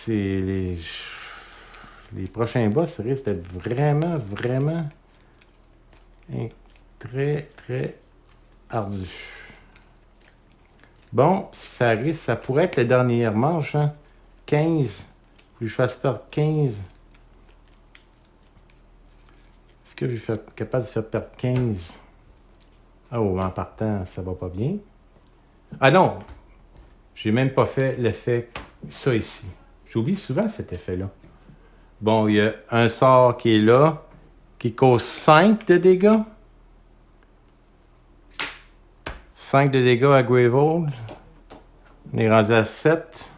C'est les prochains boss risquent d'être vraiment très ardu. Bon, ça pourrait être la dernière manche, hein? 15. Faut que je fasse perdre 15. Est-ce que je suis capable de faire perdre 15? Oh, en partant, ça va pas bien. Ah non! J'ai même pas fait l'effet, ça ici. J'oublie souvent cet effet-là. Bon, il y a un sort qui est là, qui cause 5 de dégâts. 5 de dégâts à Greyvolt. On est rendu à 7.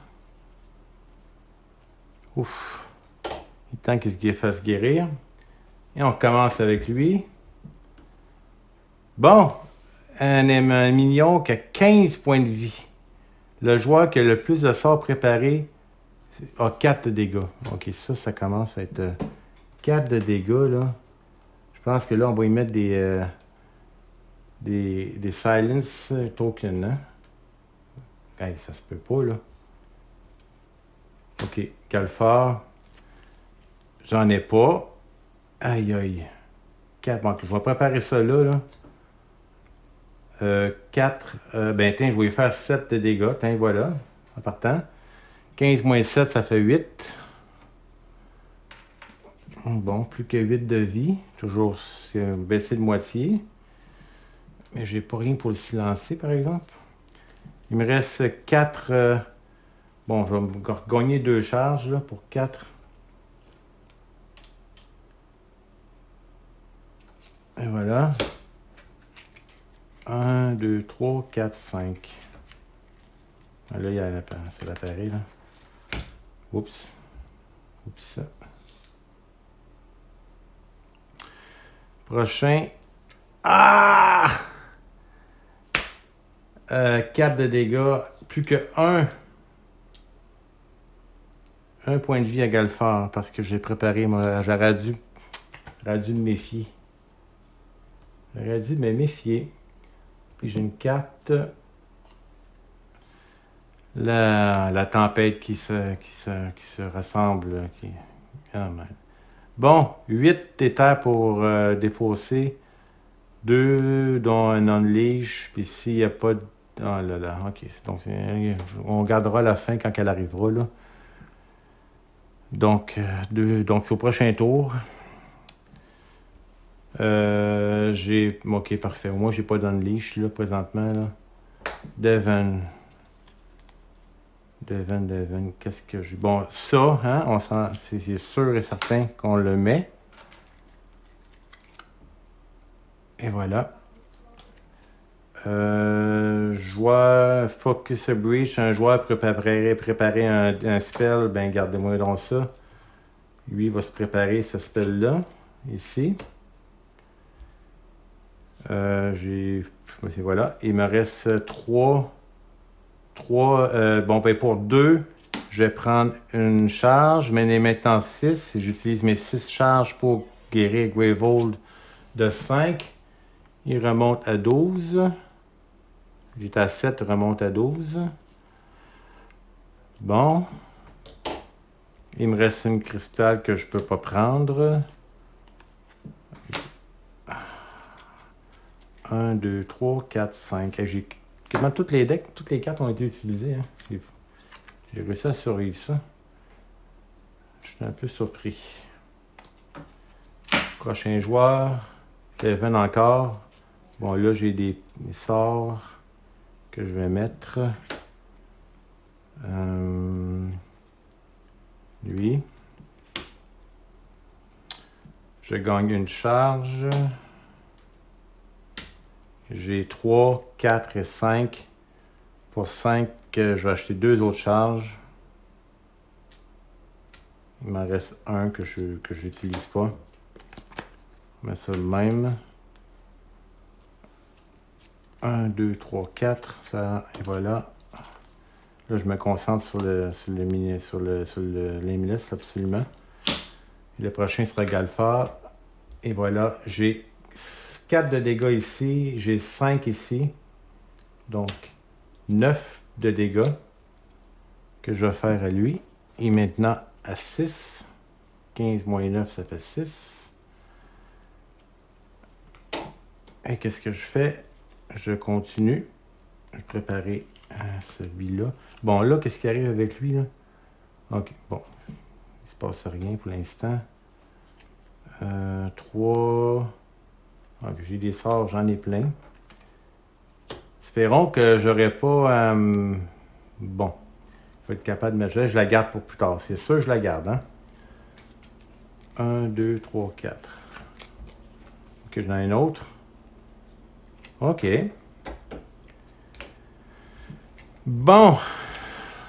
Ouf. Il est temps qu'il se fasse guérir. Et on commence avec lui. Bon. Un mignon qui a 15 points de vie. Le joueur qui a le plus de sorts préparés a 4 de dégâts. Ok, ça commence à être 4 de dégâts, là. Je pense que là, on va y mettre des silence tokens, hein? Hey, ça se peut pas, là. Ok, Galfar. J'en ai pas. Aïe. 4. Bon, je vais préparer ça là. 4. Ben, tiens, je vais y faire 7 de dégâts. Tiens, voilà. En partant. 15 moins 7, ça fait 8. Bon, plus que 8 de vie. Toujours baissé de moitié. Mais j'ai pas rien pour le silencer, par exemple. Il me reste 4... bon, je vais gagner 2 charges là, pour 4. Et voilà. 1, 2, 3, 4, 5. Là, il y a l'appareil, là. Oups. Prochain. Ah! 4 de dégâts. Plus que 1 point de vie à Galfar. Parce que j'ai préparé, moi. J'aurais dû me méfier. J'aurais dû me méfier. Puis j'ai une carte. La tempête qui se ressemble. Ah, man. Bon, 8 éthers pour défausser. 2 dont un unleash. Puis s'il n'y a pas de... Ah là là, ok. Donc, on gardera la fin quand elle arrivera, là. Donc, donc au prochain tour. J'ai... Ok, parfait. Moi, j'ai pas d'unleash, là, présentement, là. Devon, qu'est-ce que j'ai... Bon, ça, hein, c'est sûr et certain qu'on le met. Et voilà. Joueur Focus a Breach, un joueur préparer un spell, ben gardez-moi donc ça. Lui, il va se préparer ce spell-là, ici. Voilà. Il me reste 3. Bon, ben pour 2, je vais prendre une charge, mais il est maintenant 6. J'utilise mes 6 charges pour guérir Gravold de 5. Il remonte à 12. J'étais à 7, remonte à 12. Bon. Il me reste une cristal que je peux pas prendre. 1, 2, 3, 4, 5. J'ai quasiment toutes les decks, toutes les cartes ont été utilisées. Hein. J'ai réussi à survivre ça. Je suis un peu surpris. Prochain joueur. Kevin encore. Bon, là, j'ai des sorts que je vais mettre. Lui. Je gagne une charge. J'ai 3, 4 et 5. Pour 5, je vais acheter 2 autres charges. Il m'en reste un que je n'utilise pas. Je mets ça le même. 1, 2, 3, 4. Ça, et voilà. Là, je me concentre sur l'Aimless, absolument. Et le prochain sera Galfar. Et voilà, j'ai 4 de dégâts ici. J'ai 5 ici. Donc, 9 de dégâts que je vais faire à lui. Et maintenant, à 6. 15 moins 9, ça fait 6. Et qu'est-ce que je fais? Je continue. Je vais préparer celui-là. Bon, là, qu'est-ce qui arrive avec lui, là? Ok, bon. Il se passe rien pour l'instant. 3. Okay, j'ai des sorts, j'en ai plein. Espérons que j'aurai pas... bon. Je vais être capable de mettre... Je la garde pour plus tard. C'est sûr, je la garde, hein? 1, 2, 3, 4. Ok, j'en ai un autre. Ok. Bon.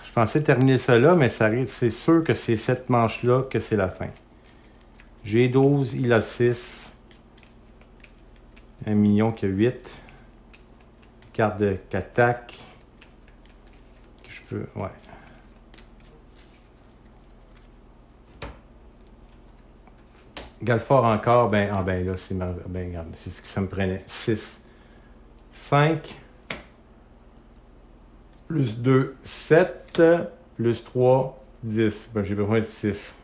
Je pensais terminer ça là, mais c'est sûr que c'est cette manche-là que c'est la fin. J'ai 12, il a 6. Un mignon qui a 8. Carte d'attaque. Je peux... Ouais. Galfar encore, ben là, c'est regarde, c'est ce que ça me prenait. 6. 5. Plus 2, 7. Plus 3, 10. Ben, j'ai besoin de 6.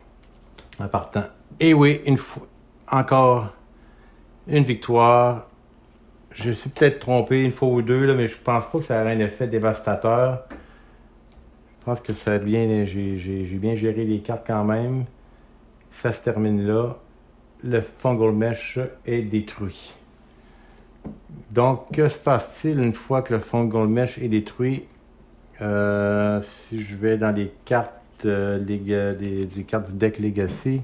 En partant. Et oui, une fois. Encore une victoire. Je me suis peut-être trompé une fois ou deux, là, mais je pense pas que ça aurait un effet dévastateur. Je pense que ça a bien. J'ai bien géré les cartes quand même. Ça se termine là. Le Fungal Mesh est détruit. Donc, que se passe-t-il une fois que le Fungal Mesh est détruit? Si je vais dans les cartes, des cartes du deck Legacy,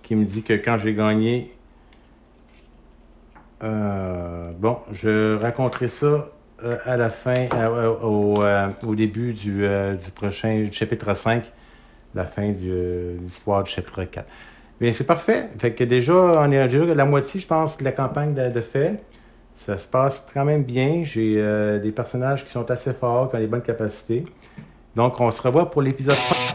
qui me dit que quand j'ai gagné, bon, je raconterai ça à la fin, au début du prochain chapitre 5, la fin de l'histoire du chapitre 4. Mais c'est parfait. Fait que déjà, on est déjà à la moitié, je pense, de la campagne de fait. Ça se passe quand même bien. J'ai des personnages qui sont assez forts, qui ont des bonnes capacités. Donc, on se revoit pour l'épisode 5.